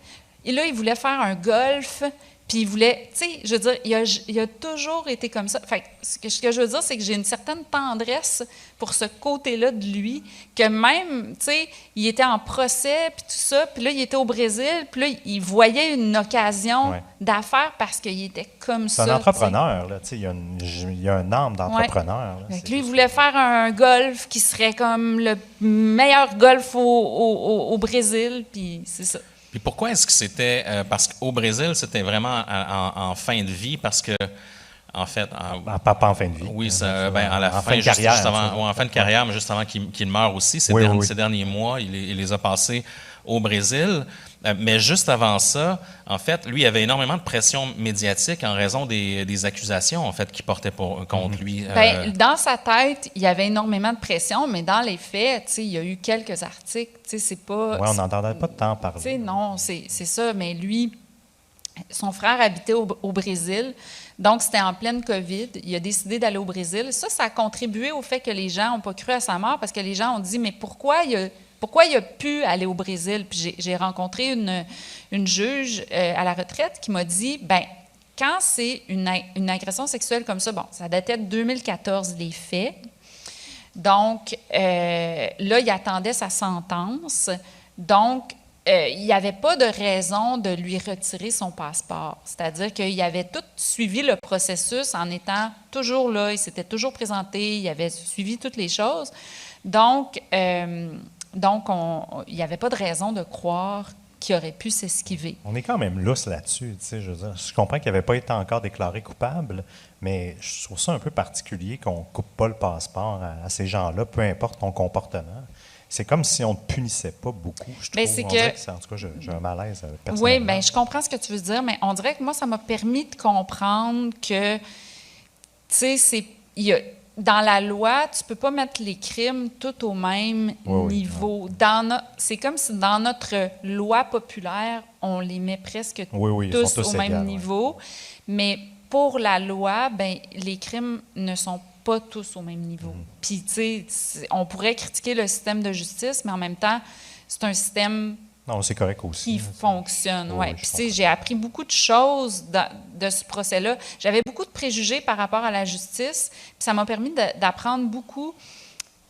Et là, il voulait faire un golf, puis il voulait, tu sais, je veux dire, il a toujours été comme ça. Fait que ce que je veux dire, c'est que j'ai une certaine tendresse pour ce côté-là de lui, que même, tu sais, il était en procès, puis tout ça, puis là, il était au Brésil, puis là, il voyait une occasion d'affaires parce qu'il était comme ça. C'est un entrepreneur, là, tu sais, il y a un âme d'entrepreneur. Là, lui, il voulait faire un golf qui serait comme le meilleur golf au Brésil, puis c'est ça. Puis pourquoi est-ce que c'était... parce qu'au Brésil, c'était vraiment en fin de vie, parce que, en fait... Pas en fin de vie. Oui, à la en fin, fin de carrière. Juste avant, en fin de carrière, mais juste avant qu'il meure aussi. Ces derniers mois, il les a passés au Brésil. Mais juste avant ça, en fait, lui, il avait énormément de pression médiatique en raison des accusations, en fait, qu'il portait contre lui. Dans sa tête, il y avait énormément de pression, mais dans les faits, tu sais, il y a eu quelques articles, tu sais, c'est pas... Oui, on n'entendait pas de temps parler. Tu sais, non, c'est ça, mais lui, son frère habitait au Brésil, donc c'était en pleine COVID. Il a décidé d'aller au Brésil. Ça a contribué au fait que les gens n'ont pas cru à sa mort, parce que les gens ont dit, mais pourquoi il a pu aller au Brésil? Puis j'ai rencontré une juge à la retraite qui m'a dit, bien, quand c'est une agression sexuelle comme ça, bon, ça datait de 2014, les faits. Donc, là, il attendait sa sentence. Donc, il n'y avait pas de raison de lui retirer son passeport. C'est-à-dire qu'il avait tout suivi le processus en étant toujours là. Il s'était toujours présenté, il avait suivi toutes les choses. Donc, il n'y avait pas de raison de croire qu'il aurait pu s'esquiver. On est quand même lousse là-dessus. Tu sais, je veux dire, je comprends qu'il n'avait pas été encore déclaré coupable, mais je trouve ça un peu particulier qu'on ne coupe pas le passeport à ces gens-là, peu importe ton comportement. C'est comme si on ne punissait pas beaucoup, je trouve. En tout cas, j'ai un malaise personnellement. Oui, bien, je comprends ce que tu veux dire, mais on dirait que moi, ça m'a permis de comprendre que, tu sais, dans la loi, tu ne peux pas mettre les crimes tout au même niveau. C'est comme si dans notre loi populaire, on les met presque tous au même niveau. Mais pour la loi, ben, les crimes ne sont pas tous au même niveau. Puis, tu sais, on pourrait critiquer le système de justice, mais en même temps, c'est un système... Non, c'est correct aussi. Qui fonctionne, oui. Puis, tu sais, j'ai appris beaucoup de choses de ce procès-là. J'avais beaucoup de préjugés par rapport à la justice, puis ça m'a permis d'apprendre beaucoup.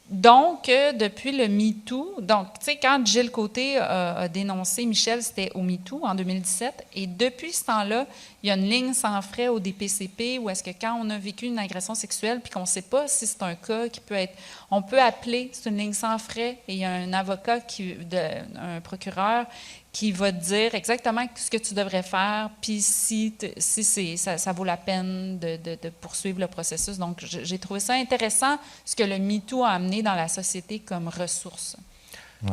Donc, depuis le MeToo, donc, tu sais, quand Gilles Côté a dénoncé Michel, c'était au MeToo en 2017, et depuis ce temps-là, il y a une ligne sans frais au DPCP où est-ce que quand on a vécu une agression sexuelle puis qu'on ne sait pas si c'est un cas qui peut être... On peut appeler, c'est une ligne sans frais, et il y a un avocat, un procureur, qui va te dire exactement ce que tu devrais faire, puis si ça vaut la peine de poursuivre le processus. Donc, j'ai trouvé ça intéressant, ce que le MeToo a amené dans la société comme ressource.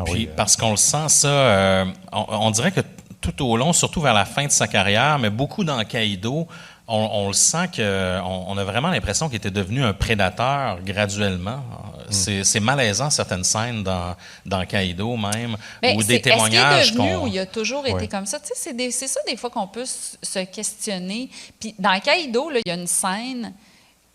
Puis, parce qu'on le sent, ça, on dirait que tout au long, surtout vers la fin de sa carrière, mais beaucoup dans Caïdo, on le sent qu'on a vraiment l'impression qu'il était devenu un prédateur graduellement. C'est malaisant, certaines scènes dans Caïdo même, ou des témoignages. Est-ce qu'il est devenu ou il a toujours été comme ça? Tu sais, c'est ça des fois qu'on peut se questionner. Puis dans Caïdo, là, il y a une scène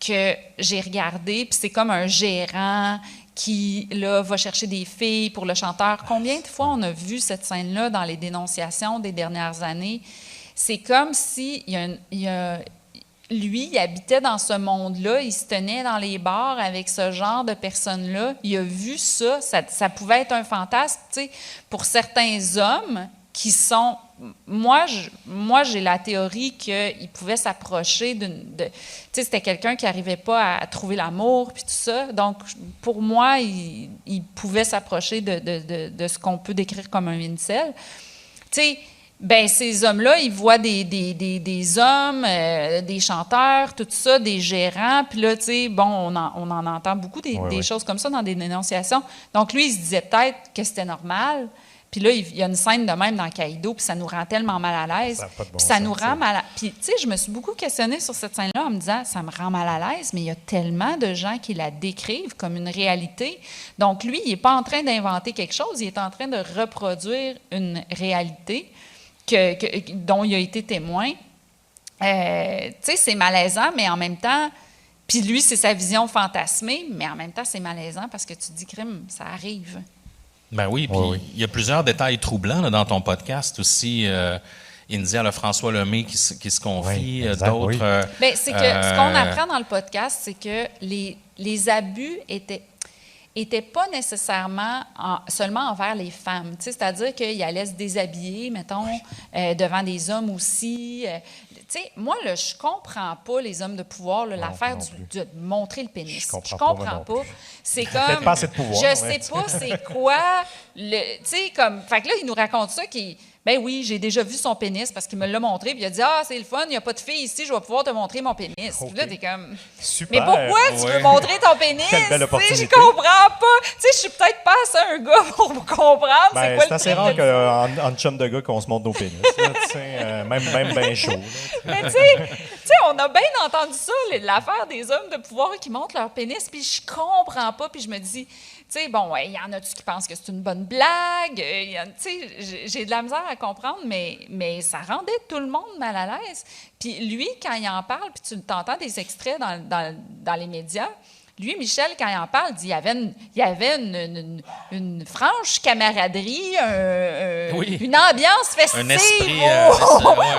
que j'ai regardée, puis c'est comme un gérant qui, là, va chercher des filles pour le chanteur. Combien de fois on a vu cette scène-là dans les dénonciations des dernières années? C'est comme si lui, il habitait dans ce monde-là, il se tenait dans les bars avec ce genre de personnes-là. Il a vu ça, ça pouvait être un fantasme. Tu sais, pour certains hommes qui sont... Moi, j'ai la théorie qu'il pouvait s'approcher tu sais, c'était quelqu'un qui n'arrivait pas à trouver l'amour, puis tout ça. Donc, pour moi, il pouvait s'approcher de ce qu'on peut décrire comme un incel. Tu sais, ben ces hommes-là, ils voient des hommes, des chanteurs, tout ça, des gérants. Puis là, tu sais, bon, on en entend beaucoup des choses comme ça dans des dénonciations. Donc, lui, il se disait peut-être que c'était normal. Puis là, il y a une scène de même dans Caïdo, puis ça nous rend tellement mal à l'aise. Ça nous rend mal à l'aise. Puis, tu sais, je me suis beaucoup questionnée sur cette scène-là en me disant, ça me rend mal à l'aise, mais il y a tellement de gens qui la décrivent comme une réalité. Donc, lui, il n'est pas en train d'inventer quelque chose, il est en train de reproduire une réalité dont il a été témoin. Tu sais, c'est malaisant, mais en même temps... Puis lui, c'est sa vision fantasmée, mais en même temps, c'est malaisant parce que tu te dis, crime, ça arrive. Ben oui, puis il y a plusieurs détails troublants là, dans ton podcast aussi. India, François Lemay qui se confie, d'autres. Bien, c'est que ce qu'on apprend dans le podcast, c'est que les abus étaient pas nécessairement seulement envers les femmes. Tu sais, c'est-à-dire qu'ils allaient se déshabiller, mettons, devant des hommes aussi. Tu sais, moi, là, je comprends pas les hommes de pouvoir, là, l'affaire de montrer le pénis. Je comprends pas. C'est comme... Pas assez de pouvoir, je sais pas c'est quoi... Tu sais, comme... Fait que là, il nous raconte ça qui... Ben oui, j'ai déjà vu son pénis parce qu'il me l'a montré. Puis il a dit, c'est le fun, il n'y a pas de fille ici, je vais pouvoir te montrer mon pénis. Puis là, t'es comme, super. Mais pourquoi tu veux montrer ton pénis? Quelle belle opportunité. Je comprends pas. Tu sais, je suis peut-être pas assez un gars pour comprendre. Ben, c'est assez rare qu'en chum de gars qu'on se montre nos pénis. Là, même bien chaud. Là. Mais tu sais, on a bien entendu ça, l'affaire des hommes de pouvoir qui montrent leur pénis. Puis je comprends pas. Puis je me dis... Tu sais, bon, il y en a-tu qui pensent que c'est une bonne blague? Tu sais, j'ai de la misère à comprendre, mais ça rendait tout le monde mal à l'aise. Puis lui, quand il en parle, puis tu t'entends des extraits dans les médias, lui, Michel, quand il en parle, dit qu'il y avait une franche camaraderie, une ambiance festive un esprit,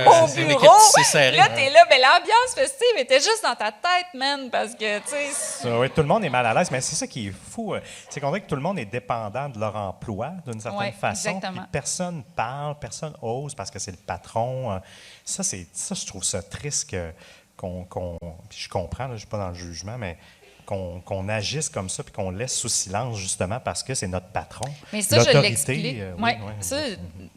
au bureau. Serré. Là, t'es là, mais l'ambiance festive était juste dans ta tête, man, parce que, tu sais... Oui, tout le monde est mal à l'aise, mais c'est ça qui est fou. C'est qu'on dirait que tout le monde est dépendant de leur emploi, d'une certaine façon. Exactement. Puis personne parle, personne ose parce que c'est le patron. Ça, je trouve ça triste puis je comprends, là, je ne suis pas dans le jugement, mais... Qu'on agisse comme ça puis qu'on laisse sous silence, justement, parce que c'est notre patron. Mais ça, je l'explique. Ça,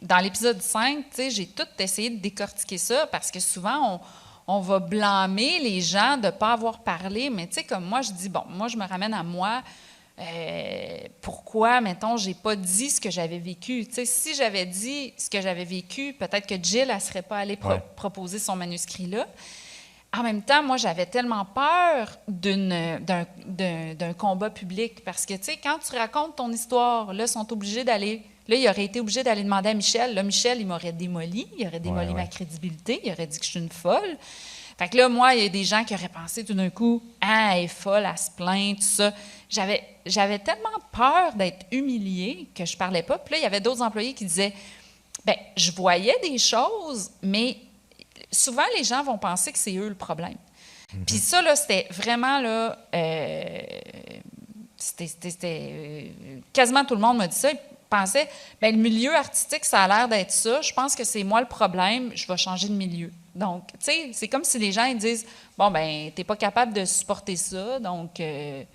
dans l'épisode 5, j'ai tout essayé de décortiquer ça parce que souvent, on va blâmer les gens de ne pas avoir parlé. Mais tu sais, comme moi, je dis, bon, moi, je me ramène à moi. Pourquoi, mettons, j'ai pas dit ce que j'avais vécu? Tu sais, si j'avais dit ce que j'avais vécu, peut-être que Jill, elle ne serait pas allée proposer son manuscrit-là. En même temps, moi, j'avais tellement peur d'un combat public parce que, tu sais, quand tu racontes ton histoire, là, ils sont obligés d'aller... Là, il aurait été obligé d'aller demander à Michel. Là, Michel, il m'aurait démoli. Il aurait démoli ma crédibilité. Il aurait dit que je suis une folle. Fait que là, moi, il y a des gens qui auraient pensé tout d'un coup, « Ah, elle est folle, elle se plaint, tout ça. » J'avais tellement peur d'être humiliée que je parlais pas. Puis là, il y avait d'autres employés qui disaient, « Bien, je voyais des choses, mais... » Souvent, les gens vont penser que c'est eux le problème. Puis ça, là, c'était vraiment, là, quasiment tout le monde m'a dit ça. Ils pensaient, bien, le milieu artistique, ça a l'air d'être ça. Je pense que c'est moi le problème, je vais changer de milieu. Donc, tu sais, c'est comme si les gens, ils disent, bon, ben, t'es pas capable de supporter ça, donc, tu sais,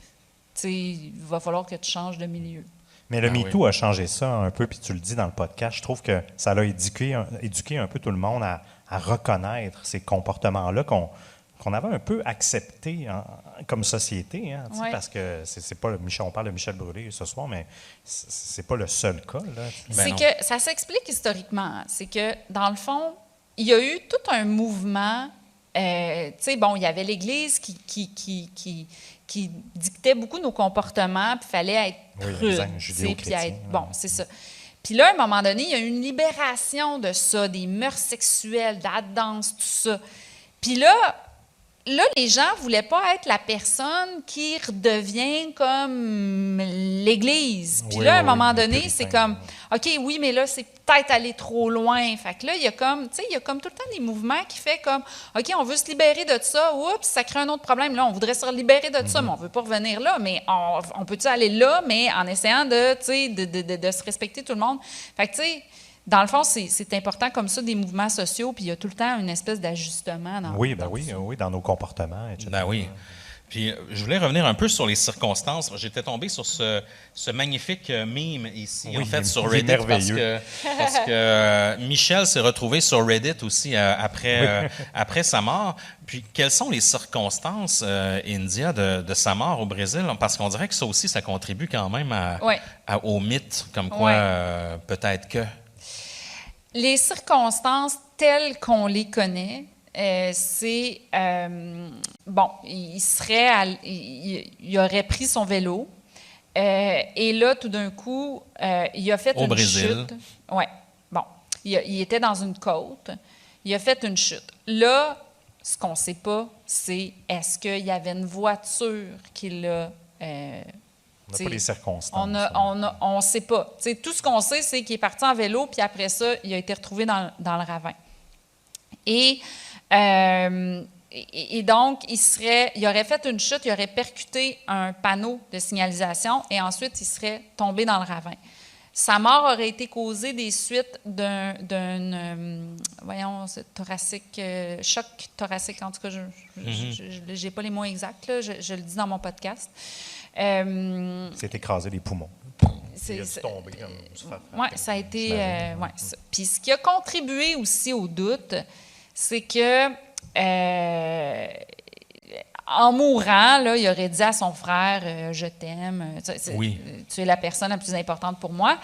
il va falloir que tu changes de milieu. Mais le MeToo a changé ça un peu, puis tu le dis dans le podcast. Je trouve que ça a éduqué un peu tout le monde à reconnaître ces comportements-là qu'on avait un peu acceptés comme société, hein, parce que c'est pas on parle de Michel Brûlé ce soir, mais c'est pas le seul cas. C'est que ça s'explique historiquement. C'est que, dans le fond, il y a eu tout un mouvement. Tu sais, bon, il y avait l'Église qui dictait beaucoup nos comportements, puis il fallait être rude. Bon, c'est ça. Puis là, à un moment donné, il y a eu une libération de ça, des mœurs sexuelles, de la danse, tout ça. Puis là, les gens ne voulaient pas être la personne qui redevient comme l'Église. Puis là, à un moment donné, c'est comme, OK, oui, mais là, c'est peut-être aller trop loin. Fait que là, il y a comme tout le temps des mouvements qui fait comme, OK, on veut se libérer de ça, oups, ça crée un autre problème. Là, on voudrait se libérer de ça, mais on ne veut pas revenir là. Mais on peut-tu aller là, mais en essayant de se respecter tout le monde? Fait que, tu sais, dans le fond, c'est important comme ça, des mouvements sociaux, puis il y a tout le temps une espèce d'ajustement. Oui, dans nos comportements, etc. Ben oui. Puis, je voulais revenir un peu sur les circonstances. J'étais tombé sur ce magnifique meme ici, en fait, sur Reddit, parce que Michel s'est retrouvé sur Reddit aussi après sa mort. Puis, quelles sont les circonstances, India, de sa mort au Brésil? Parce qu'on dirait que ça aussi, ça contribue quand même au mythe, comme quoi peut-être que... Les circonstances telles qu'on les connaît, c'est, bon, il aurait pris son vélo et là, tout d'un coup, il a fait une chute. Oui, bon, il était dans une côte, il a fait une chute. Là, ce qu'on ne sait pas, c'est est-ce qu'il y avait une voiture qui l'a On n'a pas les circonstances. On ne sait pas. T'sais, tout ce qu'on sait, c'est qu'il est parti en vélo, puis après ça, il a été retrouvé dans le ravin. Et donc, il aurait fait une chute, il aurait percuté un panneau de signalisation et ensuite, il serait tombé dans le ravin. Sa mort aurait été causée des suites d'un choc thoracique. En tout cas, je n'ai pas les mots exacts, là, je le dis dans mon podcast. C'est écrasé les poumons. Il a dû tomber comme se faire frapper. Oui, ça a été... Puis ce qui a contribué aussi au doute, c'est que en mourant, là, il aurait dit à son frère je t'aime, tu es la personne la plus importante pour moi.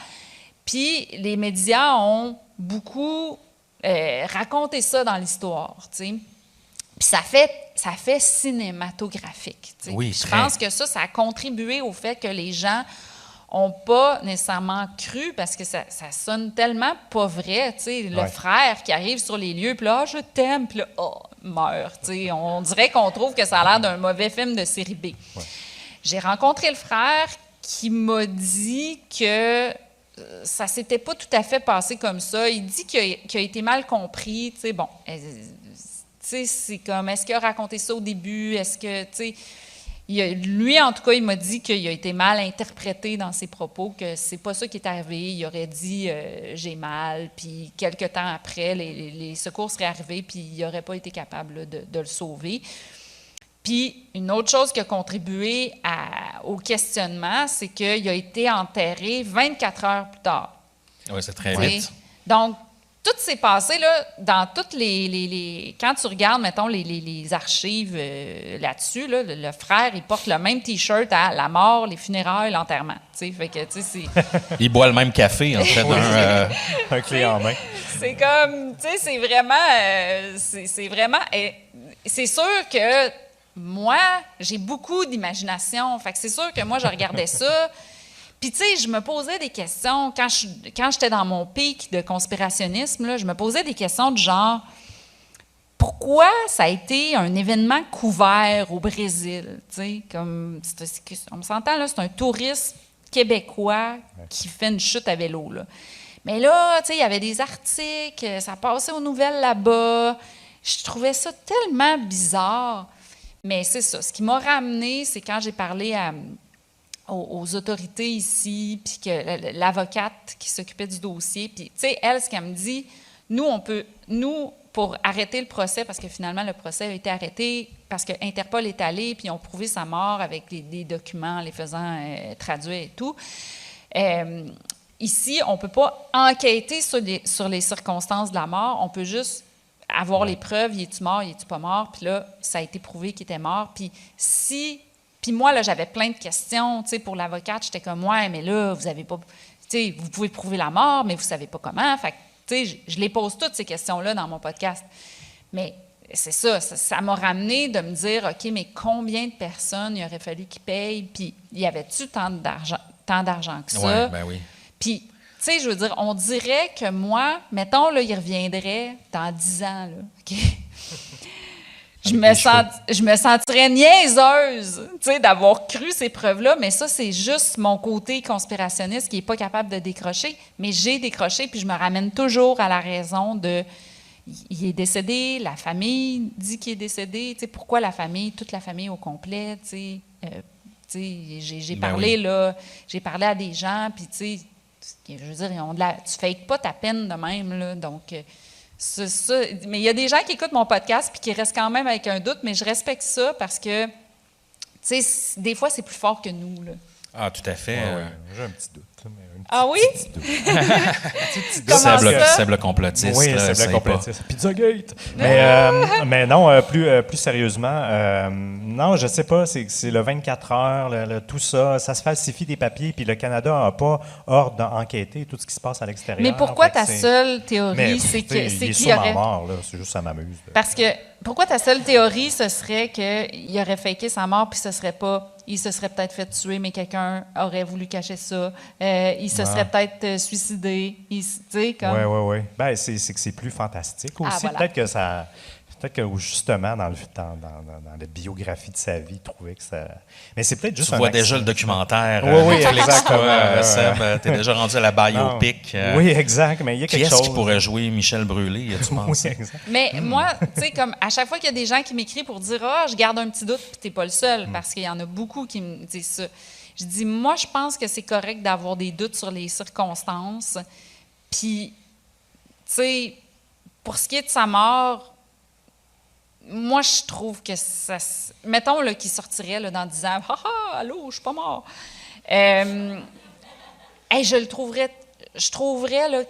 Puis les médias ont beaucoup raconté ça dans l'histoire, tu sais. Puis ça fait cinématographique. Tu sais. Oui, je pense que ça a contribué au fait que les gens n'ont pas nécessairement cru, parce que ça sonne tellement pas vrai, tu sais, le frère qui arrive sur les lieux, puis là, je t'aime, puis là, meurt, tu sais. On dirait qu'on trouve que ça a l'air d'un mauvais film de série B. Ouais. J'ai rencontré le frère qui m'a dit que ça s'était pas tout à fait passé comme ça. Il dit qu'il a été mal compris, tu sais, bon, tu sais, c'est comme, est-ce qu'il a raconté ça au début, est-ce que, tu sais... Lui, en tout cas, il m'a dit qu'il a été mal interprété dans ses propos, que c'est pas ça qui est arrivé. Il aurait dit j'ai mal, puis quelques temps après, les secours seraient arrivés, puis il n'aurait pas été capable là, de le sauver. Puis, une autre chose qui a contribué au questionnement, c'est qu'il a été enterré 24 heures plus tard. Oui, c'est très vite. Donc, tout s'est passé là, dans toutes les quand tu regardes, mettons, les archives là-dessus, là, le frère, il porte le même T-shirt à la mort, les funérailles, l'enterrement. Fait que, c'est... Il boit le même café, en fait. Un clé en main. C'est comme, tu sais, c'est vraiment... c'est sûr que moi, j'ai beaucoup d'imagination. Fait que c'est sûr que moi, je regardais ça... Puis, tu sais, je me posais des questions, quand j'étais dans mon pic de conspirationnisme, là, je me posais des questions du genre, pourquoi ça a été un événement couvert au Brésil? Tu sais, comme, on s'entend, là, c'est un touriste québécois qui fait une chute à vélo, là. Mais là, tu sais, il y avait des articles, ça passait aux nouvelles là-bas. Je trouvais ça tellement bizarre. Mais c'est ça, ce qui m'a ramené, c'est quand j'ai parlé aux autorités ici, puis que l'avocate qui s'occupait du dossier, puis, tu sais, elle, ce qu'elle me dit, nous, pour arrêter le procès, parce que finalement, le procès a été arrêté parce que Interpol est allé, puis ils ont prouvé sa mort avec des documents, les faisant traduire et tout. Ici, on ne peut pas enquêter sur les circonstances de la mort, on peut juste avoir les preuves, y es-tu mort, y es-tu pas mort, puis là, ça a été prouvé qu'il était mort, Puis moi, là, j'avais plein de questions, tu sais, pour l'avocate, j'étais comme, ouais, mais là, vous avez pas, tu sais, vous pouvez prouver la mort, mais vous savez pas comment. Fait que, tu sais, je les pose toutes ces questions-là dans mon podcast. Mais c'est ça m'a ramené de me dire, OK, mais combien de personnes il aurait fallu qu'ils payent? Puis, y avait-tu tant d'argent que ça? Oui, ben oui. Puis, tu sais, je veux dire, on dirait que moi, mettons, là, il reviendrait dans 10 ans, là, OK? Je me sentirais niaiseuse, tu sais, d'avoir cru ces preuves-là, mais ça, c'est juste mon côté conspirationniste qui n'est pas capable de décrocher. Mais j'ai décroché, puis je me ramène toujours à la raison de... Il est décédé, la famille dit qu'il est décédé, tu sais, pourquoi la famille, toute la famille au complet, tu sais, j'ai parlé, là, j'ai parlé à des gens, puis tu sais, je veux dire, tu fakes pas ta peine de même, là, donc... C'est ça. Mais il y a des gens qui écoutent mon podcast puis qui restent quand même avec un doute, mais je respecte ça parce que, tu sais, des fois, c'est plus fort que nous, là. Ah, tout à fait. J'ai un petit doute. Oui? Petit doute. Seb le complotiste. Oui, Seb le complotiste. Pizzagate! Mais non, plus sérieusement, non, je sais pas, c'est le 24 heures, tout ça, ça se falsifie des papiers, puis le Canada n'a pas ordre d'enquêter tout ce qui se passe à l'extérieur. Mais pourquoi ta seule théorie, c'est qu'il y aurait... mort, là, c'est juste ça m'amuse. Parce que, pourquoi ta seule théorie, ce serait qu'il aurait faké sa mort, puis ce serait pas... Il se serait peut-être fait tuer, mais quelqu'un aurait voulu cacher ça. Il se serait peut-être suicidé. Tu sais, comme... Oui. Ben, c'est que c'est plus fantastique aussi. Voilà. Peut-être que ça... Peut-être que justement, dans la biographie de sa vie, il trouvait que ça... Mais c'est peut-être juste tu vois déjà le documentaire. Oui, Netflix, exactement. toi, Seb, t'es déjà rendu à la biopic. Oui, exact, mais il y a Qui quelque est-ce chose... qui pourrait jouer Michel Brûlé, tu penses? Oui, exact. Mais moi, tu sais, comme à chaque fois qu'il y a des gens qui m'écrivent pour dire « Ah, je garde un petit doute », puis t'es pas le seul, parce qu'il y en a beaucoup qui me disent ça. Je dis, moi, je pense que c'est correct d'avoir des doutes sur les circonstances. Puis, tu sais, pour ce qui est de sa mort, moi, je trouve que ça... Mettons là, qu'il sortirait là, dans 10 ans, « Ah ah, allô, je suis pas mort. » Je trouverais là,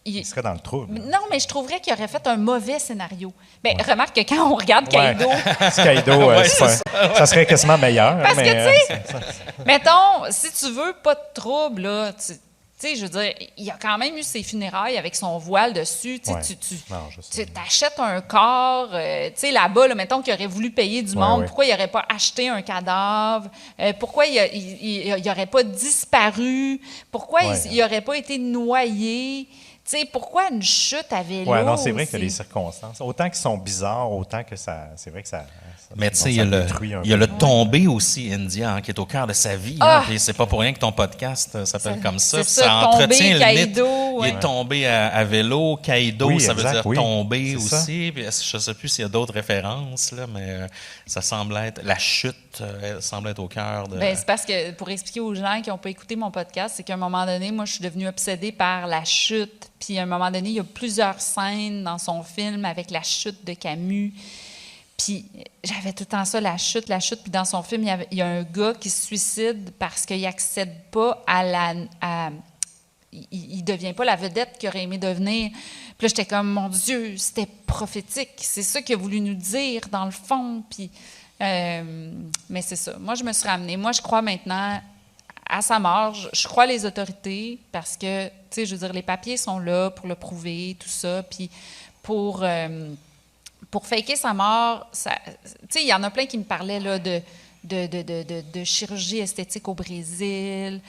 Il serait dans le trouble. non, mais je trouverais qu'il aurait fait un mauvais scénario. Bien, remarque que quand on regarde Kaido... Kaido, ça serait quasiment meilleur. Parce mais, que, tu sais, mettons, si tu veux pas de trouble, là, tu sais, je veux dire, il a quand même eu ses funérailles avec son voile dessus. Tu t'achètes un corps, tu sais, là-bas, là, mettons qu'il aurait voulu payer du monde, pourquoi il n'aurait pas acheté un cadavre? Pourquoi il n'aurait pas disparu? Pourquoi il n'aurait pas été noyé? Tu sais, pourquoi une chute à vélo? Oui, non, c'est vrai qu'il y a des circonstances. Autant qu'ils sont bizarres, autant que ça... C'est vrai que ça... Mais tu sais, il y a le tombé aussi, India, qui est au cœur de sa vie. Puis c'est pas pour rien que ton podcast s'appelle comme ça. Ça entretient le mythe. Il est tombé à vélo. Kaido, ça veut dire tomber aussi. Puis, je ne sais plus s'il y a d'autres références, là, mais ça semble être... La chute semble être au cœur de... Bien, c'est parce que, pour expliquer aux gens qui n'ont pas écouté mon podcast, c'est qu'à un moment donné, moi, je suis devenue obsédée par la chute. Puis à un moment donné, il y a plusieurs scènes dans son film avec la chute de Camus. Puis j'avais tout le temps ça, la chute. Puis dans son film, il y a un gars qui se suicide parce qu'il n'accède pas il ne devient pas la vedette qu'il aurait aimé devenir. Puis là, j'étais comme, mon Dieu, c'était prophétique. C'est ça qu'il a voulu nous dire, dans le fond. Puis, mais c'est ça. Moi, je me suis ramenée. Moi, je crois maintenant à sa mort. Je crois les autorités parce que, tu sais, je veux dire, les papiers sont là pour le prouver, tout ça. Puis pour faker sa mort, tu sais, il y en a plein qui me parlaient là, de chirurgie esthétique au Brésil.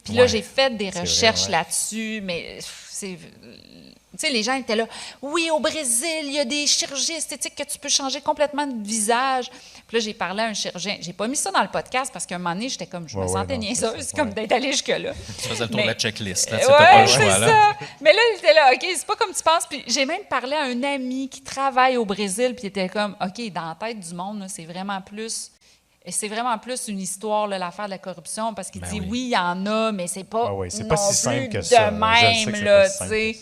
Puis là, j'ai fait des recherches là-dessus, mais c'est... Tu sais, les gens étaient là, oui, au Brésil, il y a des chirurgies esthétiques que tu peux changer complètement de visage. Puis là, j'ai parlé à un chirurgien. J'ai pas mis ça dans le podcast parce qu'à un moment donné, j'étais comme, je me sentais niaiseuse, comme d'être allée jusque-là. Tu faisais le tour de la checklist, là, ouais, pas le choix, c'est là. ça. Mais là, j'étais là, OK, c'est pas comme tu penses. Puis j'ai même parlé à un ami qui travaille au Brésil, puis il était comme, OK, dans la tête du monde, là, c'est vraiment plus une histoire, là, l'affaire de la corruption, parce qu'il dit, oui, il y en a, mais c'est pas, c'est non pas si plus simple que ça. de même, là, tu sais.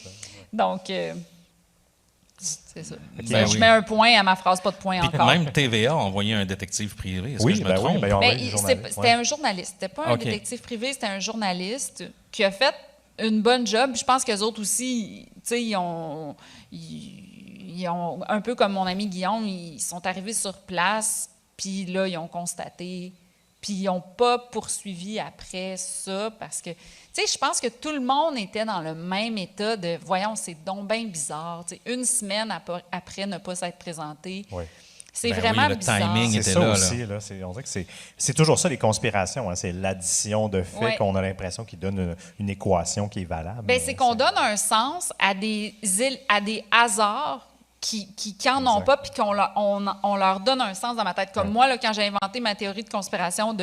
Donc, c'est ça. Ben je mets un point à ma phrase, pas de point Puis encore. même TVA a envoyé un détective privé. Est-ce que je me trompe? C'était un journaliste. C'était pas un détective privé, c'était un journaliste qui a fait une bonne job. Je pense qu'eux autres aussi, tu sais, ils ont, un peu comme mon ami Guillaume, ils sont arrivés sur place, puis là, ils ont constaté, puis ils n'ont pas poursuivi après ça, parce que, tu sais, je pense que tout le monde était dans le même état de, voyons, c'est donc bien bizarre, tu sais, une semaine après ne pas s'être présenté. Oui. C'est vraiment le bizarre. timing c'est était ça là. Aussi, là. On dirait que c'est toujours ça, les conspirations. Hein. C'est l'addition de faits qu'on a l'impression qu'ils donnent une équation qui est valable. Bien, c'est qu'on donne un sens à des hasards qui n'en ont pas, puis qu'on on leur donne un sens dans ma tête. Comme moi, là, quand j'ai inventé ma théorie de conspiration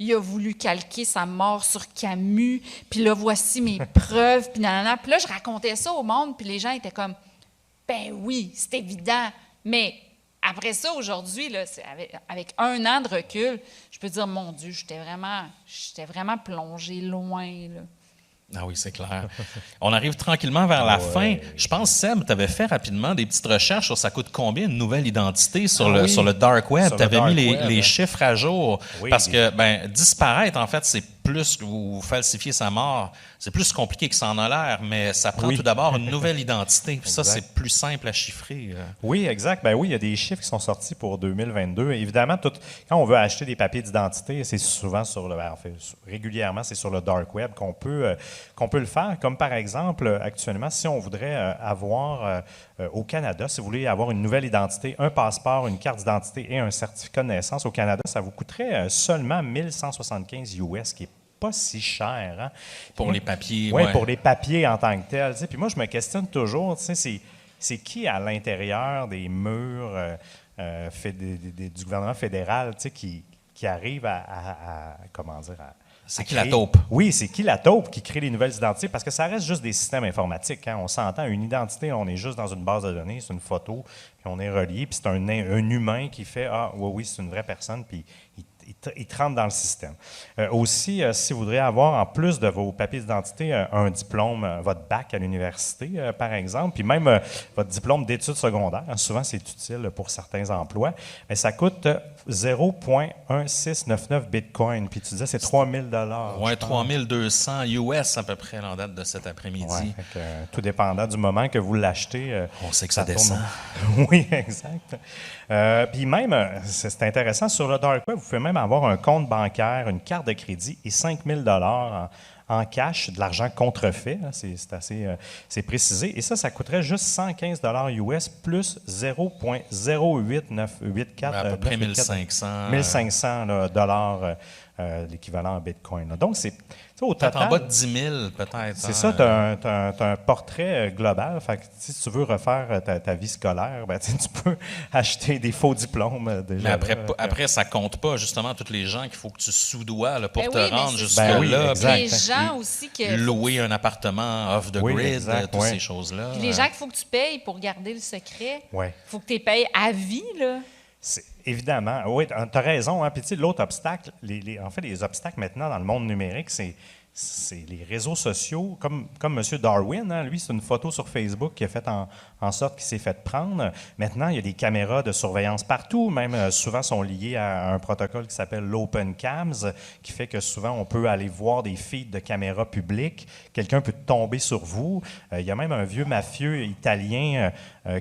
il a voulu calquer sa mort sur Camus, puis là, voici mes preuves, puis nanana. Puis là, je racontais ça au monde, puis les gens étaient comme, ben oui, c'est évident. Mais après ça, aujourd'hui, là, avec un an de recul, je peux dire, mon Dieu, j'étais vraiment plongée loin, là. Ah oui, c'est clair. On arrive tranquillement vers la fin. Je pense, Seb, tu avais fait rapidement des petites recherches sur ça coûte combien une nouvelle identité sur le dark web. Tu avais mis les chiffres à jour. Oui, parce que disparaître, en fait, c'est plus que vous falsifiez sa mort. C'est plus compliqué que ça en a l'air, mais ça prend tout d'abord une nouvelle identité. Puis ça, c'est plus simple à chiffrer. Oui, exact. Ben oui, il y a des chiffres qui sont sortis pour 2022. Évidemment, quand on veut acheter des papiers d'identité, c'est souvent régulièrement, c'est sur le dark web qu'on peut le faire. Comme par exemple, actuellement, si on voudrait avoir au Canada, si vous voulez avoir une nouvelle identité, un passeport, une carte d'identité et un certificat de naissance au Canada, ça vous coûterait seulement 1175 US, qui est pas si cher. Hein? Pour les papiers. Oui, pour les papiers en tant que tels. Puis moi, je me questionne toujours, c'est qui à l'intérieur des murs du gouvernement fédéral, tu sais, qui arrive comment dire, C'est qui la taupe? Oui, c'est qui la taupe qui crée les nouvelles identités? Parce que ça reste juste des systèmes informatiques. Hein. On s'entend, une identité, on est juste dans une base de données, c'est une photo, puis on est relié, puis c'est un humain qui fait « Ah, oui, c'est une vraie personne », puis il te rentre dans le système. Aussi, si vous voudriez avoir, en plus de vos papiers d'identité, un diplôme, votre bac à l'université, par exemple, puis même votre diplôme d'études secondaires, hein, souvent c'est utile pour certains emplois, mais ça coûte 0,1699 Bitcoin. Puis tu disais, c'est 3 000 Oui, 3 200 US à peu près en date de cet après-midi. Ouais, tout dépendant du moment que vous l'achetez. On sait que ça descend. Oui, exact. Puis même, c'est intéressant, sur le Dark Web, vous pouvez même avoir un compte bancaire, une carte de crédit et 5 000 en cash, de l'argent contrefait, hein, c'est précisé. Et ça coûterait juste 115 US plus 0,08984. À peu près 1500. 1500 dollars, l'équivalent en Bitcoin. Là. Donc, c'est au total. En bas de 10 000, peut-être. C'est ça, tu as un portrait global. Fait que, si tu veux refaire ta vie scolaire, ben, tu peux acheter des faux diplômes. Déjà, mais après, ça compte pas, justement, tous les gens qu'il faut que tu soudoies là, pour te rendre jusque-là. Les gens aussi que louer un appartement off the grid, toutes ces choses-là. Puis les gens qu'il faut que tu payes pour garder le secret. Il faut que tu les payes à vie, là. Évidemment, oui, tu as raison. Hein. Puis, tu sais, l'autre obstacle, en fait, les obstacles maintenant dans le monde numérique, c'est les réseaux sociaux, comme M. Darwin, hein, lui, c'est une photo sur Facebook qui a fait en sorte qu'il s'est fait prendre. Maintenant, il y a des caméras de surveillance partout, même souvent sont liées à un protocole qui s'appelle l'Open Cams, qui fait que souvent on peut aller voir des feeds de caméras publiques. Quelqu'un peut tomber sur vous. Il y a même un vieux mafieux italien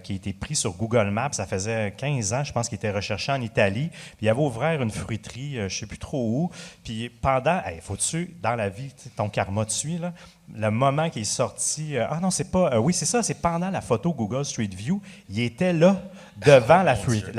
qui a été pris sur Google Maps. Ça faisait 15 ans, je pense, qu'il était recherché en Italie. Puis il avait ouvert une fruiterie, je ne sais plus trop où. Puis pendant, faut-tu, dans la vie, ton karma te suit, là, le moment qu'il est sorti, c'est pas, oui, c'est ça, c'est pendant la photo Google Street View, il était là, devant la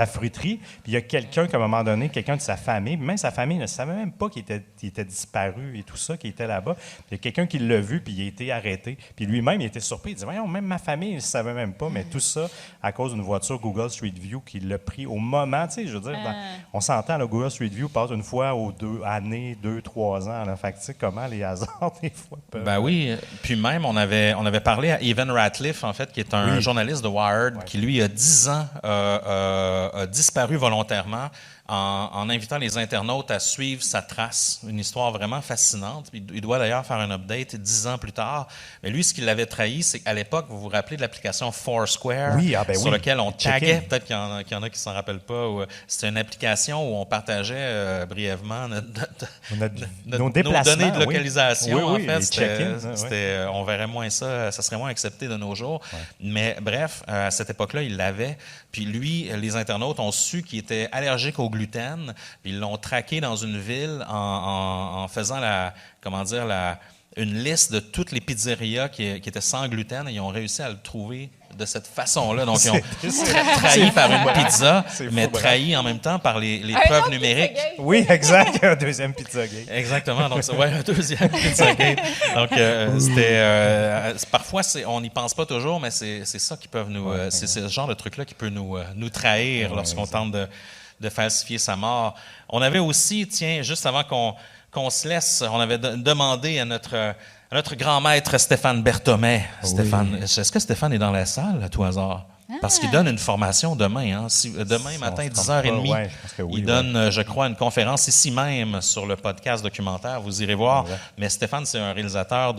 fruiterie, puis il y a quelqu'un, qu'à un moment donné, quelqu'un de sa famille, même sa famille ne savait même pas qu'il était disparu et tout ça, qu'il était là-bas. Puis il y a quelqu'un qui l'a vu, puis il a été arrêté. Puis lui-même, il était surpris, il dit, voyons, même ma famille ne savait même pas, mais tout ça à cause d'une voiture Google Street View qui l'a pris au moment, tu sais, je veux dire, on s'entend, le Google Street View passe une fois aux 2 années, 2-3 ans, là, fait que tu sais, comment les hasards, des fois, peuvent... Ben oui, puis même, on avait parlé à Evan Ratliff, en fait, qui est un journaliste de Wired, qui, lui, a 10 ans, a disparu volontairement en invitant les internautes à suivre sa trace. Une histoire vraiment fascinante. Il doit d'ailleurs faire un update 10 ans plus tard. Mais lui, ce qui l'avait trahi, c'est qu'à l'époque, vous vous rappelez de l'application Foursquare, sur laquelle on taguait, peut-être qu'il y en a qui ne s'en rappellent pas. C'était une application où on partageait brièvement nos données de localisation. En fait, on verrait moins ça serait moins accepté de nos jours. Ouais. Mais bref, à cette époque-là, il l'avait. Puis lui, les internautes ont su qu'il était allergique au gluten. Puis ils l'ont traqué dans une ville en faisant une liste de toutes les pizzerias qui étaient sans gluten. Et ils ont réussi à le trouver de cette façon-là. Donc, ils ont trahi par une pizza, mais trahi en même temps par les preuves numériques. Oui, exact. Un deuxième Pizzagate. Exactement. Donc, un deuxième Pizzagate. Donc, parfois, on n'y pense pas toujours, mais c'est ça qui peuvent nous... c'est ce genre de truc-là qui peut nous trahir lorsqu'on tente de falsifier sa mort. On avait aussi, juste avant qu'on se laisse, on avait demandé à notre grand maître Stéphane Berthomé. Stéphane, est-ce que Stéphane est dans la salle, à tout hasard? Parce qu'il donne une formation demain. Demain matin, 10h30, il donne, je crois, une conférence ici même sur le podcast documentaire. Vous irez voir. Mais Stéphane, c'est un réalisateur,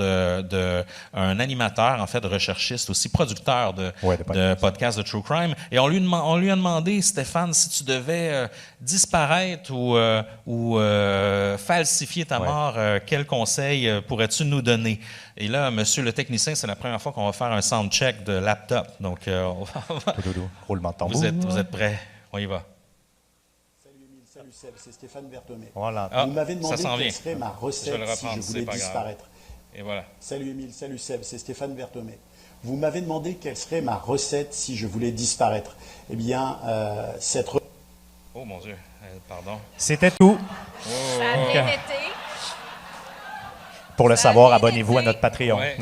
un animateur, en fait, recherchiste, aussi producteur de podcasts de True Crime. Et on lui a demandé, Stéphane, si tu devais disparaître ou falsifier ta mort, quel conseil pourrais-tu nous donner? Et là, monsieur le technicien, c'est la première fois qu'on va faire un soundcheck de laptop. Donc, roulement de tambour. Vous êtes prêts? On y va. Salut Émile, salut Seb, c'est Stéphane Berthomé. Voilà. Vous m'avez demandé quelle serait ma recette si je voulais disparaître. Et voilà. Salut Émile, salut Seb, c'est Stéphane Berthomé. Vous m'avez demandé quelle serait ma recette si je voulais disparaître. Eh bien, cette recette... Oh mon Dieu, pardon. C'était tout. Ça a bien été. Pour le savoir, abonnez-vous à notre Patreon. Ouais.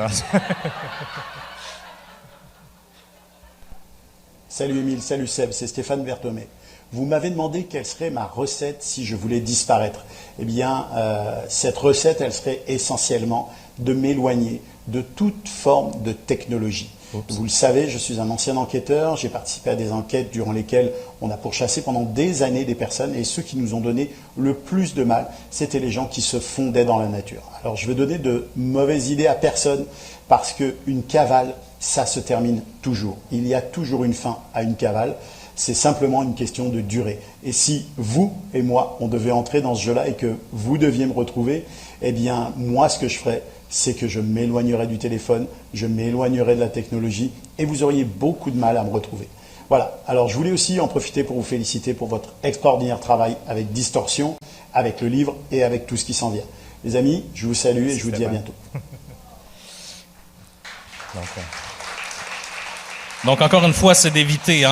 Salut Émile, salut Seb, c'est Stéphane Berthomé. Vous m'avez demandé quelle serait ma recette si je voulais disparaître. Eh bien, cette recette, elle serait essentiellement de m'éloigner de toute forme de technologie. Vous le savez, je suis un ancien enquêteur, j'ai participé à des enquêtes durant lesquelles on a pourchassé pendant des années des personnes et ceux qui nous ont donné le plus de mal, c'était les gens qui se fondaient dans la nature. Alors je vais donner de mauvaises idées à personne parce qu'une cavale, ça se termine toujours. Il y a toujours une fin à une cavale, c'est simplement une question de durée. Et si vous et moi, on devait entrer dans ce jeu-là et que vous deviez me retrouver, eh bien moi ce que je ferais, c'est que je m'éloignerai du téléphone, je m'éloignerai de la technologie et vous auriez beaucoup de mal à me retrouver. Voilà, alors je voulais aussi en profiter pour vous féliciter pour votre extraordinaire travail avec Distorsion, avec le livre et avec tout ce qui s'en vient. Les amis, je vous salue et je vous dis à bientôt. Donc, encore une fois, c'est d'éviter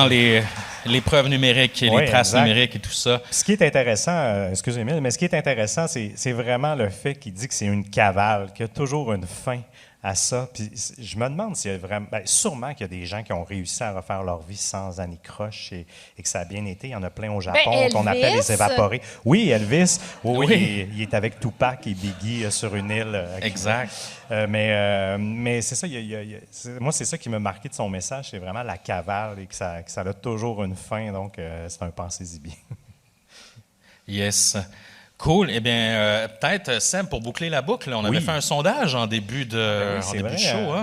les preuves numériques et les traces numériques et tout ça. Ce qui est intéressant, excusez-moi, mais ce qui est intéressant, c'est vraiment le fait qu'il dit que c'est une cavale, qu'il y a toujours une fin à ça. Puis je me demande s'il y a vraiment... sûrement qu'il y a des gens qui ont réussi à refaire leur vie sans anicroche et que ça a bien été. Il y en a plein au Japon qu'on appelle les évaporés. Oui, Elvis. Oui. Il est avec Tupac et Biggie sur une île. Exact. Mais c'est ça, moi, c'est ça qui m'a marqué de son message, c'est vraiment la cavale et que ça a toujours une fin. Donc, c'est un pensez-y bien. Yes. Cool. Eh bien, peut-être, Seb, pour boucler la boucle, on avait fait un sondage en début de show.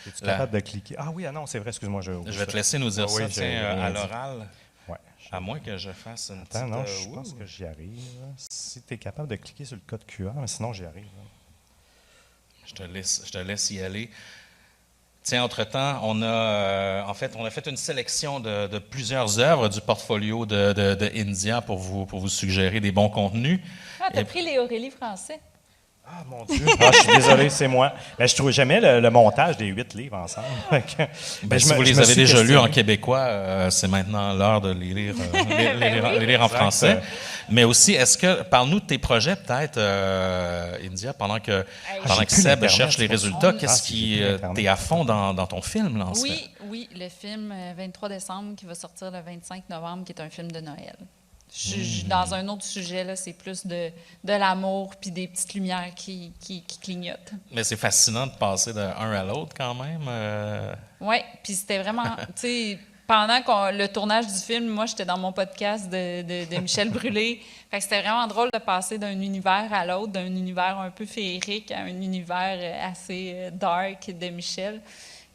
Es-tu capable de cliquer? Ah oui, non, c'est vrai, excuse-moi. Je vais te laisser nous dire ça à l'oral. Ouais, à moins que je fasse une petite... non, je pense que j'y arrive. Si tu es capable de cliquer sur le code QR, mais sinon, j'y arrive. Je te laisse y aller. Tiens, entre-temps, on a fait une sélection de plusieurs œuvres du portfolio de India pour vous suggérer des bons contenus. Ah, t'as pris les Aurélie français. Ah, mon Dieu. Je suis désolé, c'est moi. Mais j'aimais le montage des 8 livres ensemble. Si vous les avez déjà lus en québécois, c'est maintenant l'heure de les lire en français. Mais aussi, parle-nous de tes projets, peut-être, India, pendant que Seb cherche les résultats. Qu'est-ce qui t'es à fond dans ton film, là, en ce moment? Oui, le film 23 décembre qui va sortir le 25 novembre, qui est un film de Noël. Dans un autre sujet, là, c'est plus de l'amour puis des petites lumières qui clignotent. Mais c'est fascinant de passer d'un à l'autre quand même. Oui, puis c'était vraiment, tu sais, pendant le tournage du film, moi, j'étais dans mon podcast de Michel Brûlé. Fait que c'était vraiment drôle de passer d'un univers à l'autre, d'un univers un peu féerique à un univers assez dark de Michel.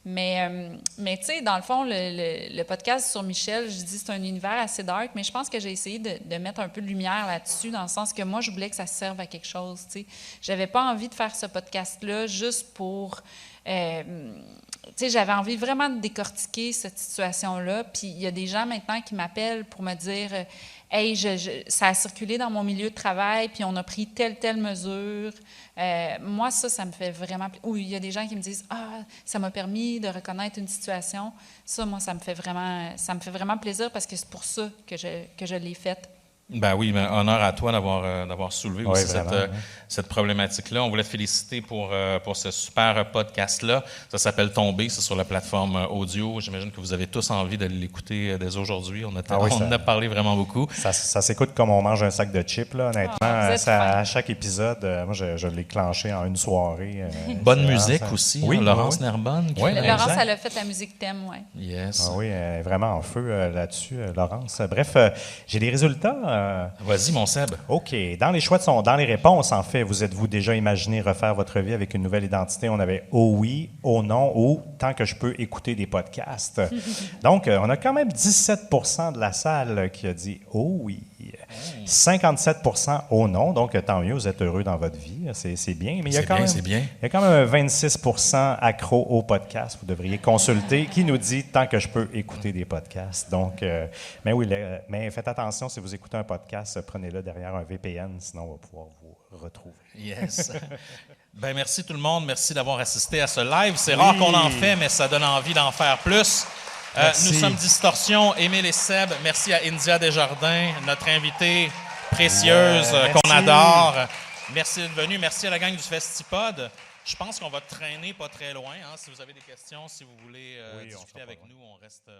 Mais tu sais, dans le fond, le podcast sur Michel, je dis c'est un univers assez dark, mais je pense que j'ai essayé de mettre un peu de lumière là-dessus, dans le sens que moi, je voulais que ça serve à quelque chose, tu sais. J'avais pas envie de faire ce podcast-là juste pour... tu sais, j'avais envie vraiment de décortiquer cette situation-là. Puis il y a des gens maintenant qui m'appellent pour me dire « Hey, ça a circulé dans mon milieu de travail, puis on a pris telle mesure. » Moi, ça me fait vraiment... Ou il y a des gens qui me disent « Ah, ça m'a permis de reconnaître une situation. » Ça, moi, ça me fait vraiment plaisir parce que c'est pour ça que je l'ai faite. Ben oui, mais honneur à toi d'avoir soulevé aussi cette problématique-là. On voulait te féliciter pour ce super podcast-là. Ça s'appelle Tomber, c'est sur la plateforme audio. J'imagine que vous avez tous envie de l'écouter dès aujourd'hui. On en a parlé vraiment beaucoup. Ça s'écoute comme on mange un sac de chips, là, honnêtement. À chaque épisode, moi, je l'ai clenché en une soirée. Bonne musique aussi, oui, Laurence Nerbonne. Oui, Laurence, elle a fait la musique thème, oui. Yes. Ah oui, elle est vraiment en feu là-dessus, Laurence. Bref, j'ai des résultats. Vas-y, mon Seb. OK. Dans les choix dans les réponses, en fait, vous êtes-vous déjà imaginé refaire votre vie avec une nouvelle identité? On avait « oh oui »,« oh non » ou « tant que je peux écouter des podcasts ». Donc, on a quand même 17 % de la salle qui a dit « oh oui ». 57 % au non, donc tant mieux, vous êtes heureux dans votre vie, c'est bien. Mais il y a quand même un 26 % accro au podcast, vous devriez consulter, qui nous dit tant que je peux écouter des podcasts. Donc, mais oui, mais faites attention, si vous écoutez un podcast, prenez-le derrière un VPN, sinon on va pouvoir vous retrouver. Yes. Ben merci tout le monde, merci d'avoir assisté à ce live. C'est rare qu'on en fait, mais ça donne envie d'en faire plus. Nous sommes Distorsion, Émile et Seb. Merci à India Desjardins, notre invitée précieuse qu'on adore. Merci d'être venu. Merci à la gang du Festipod. Je pense qu'on va traîner pas très loin. Hein, si vous avez des questions, si vous voulez discuter avec nous, on reste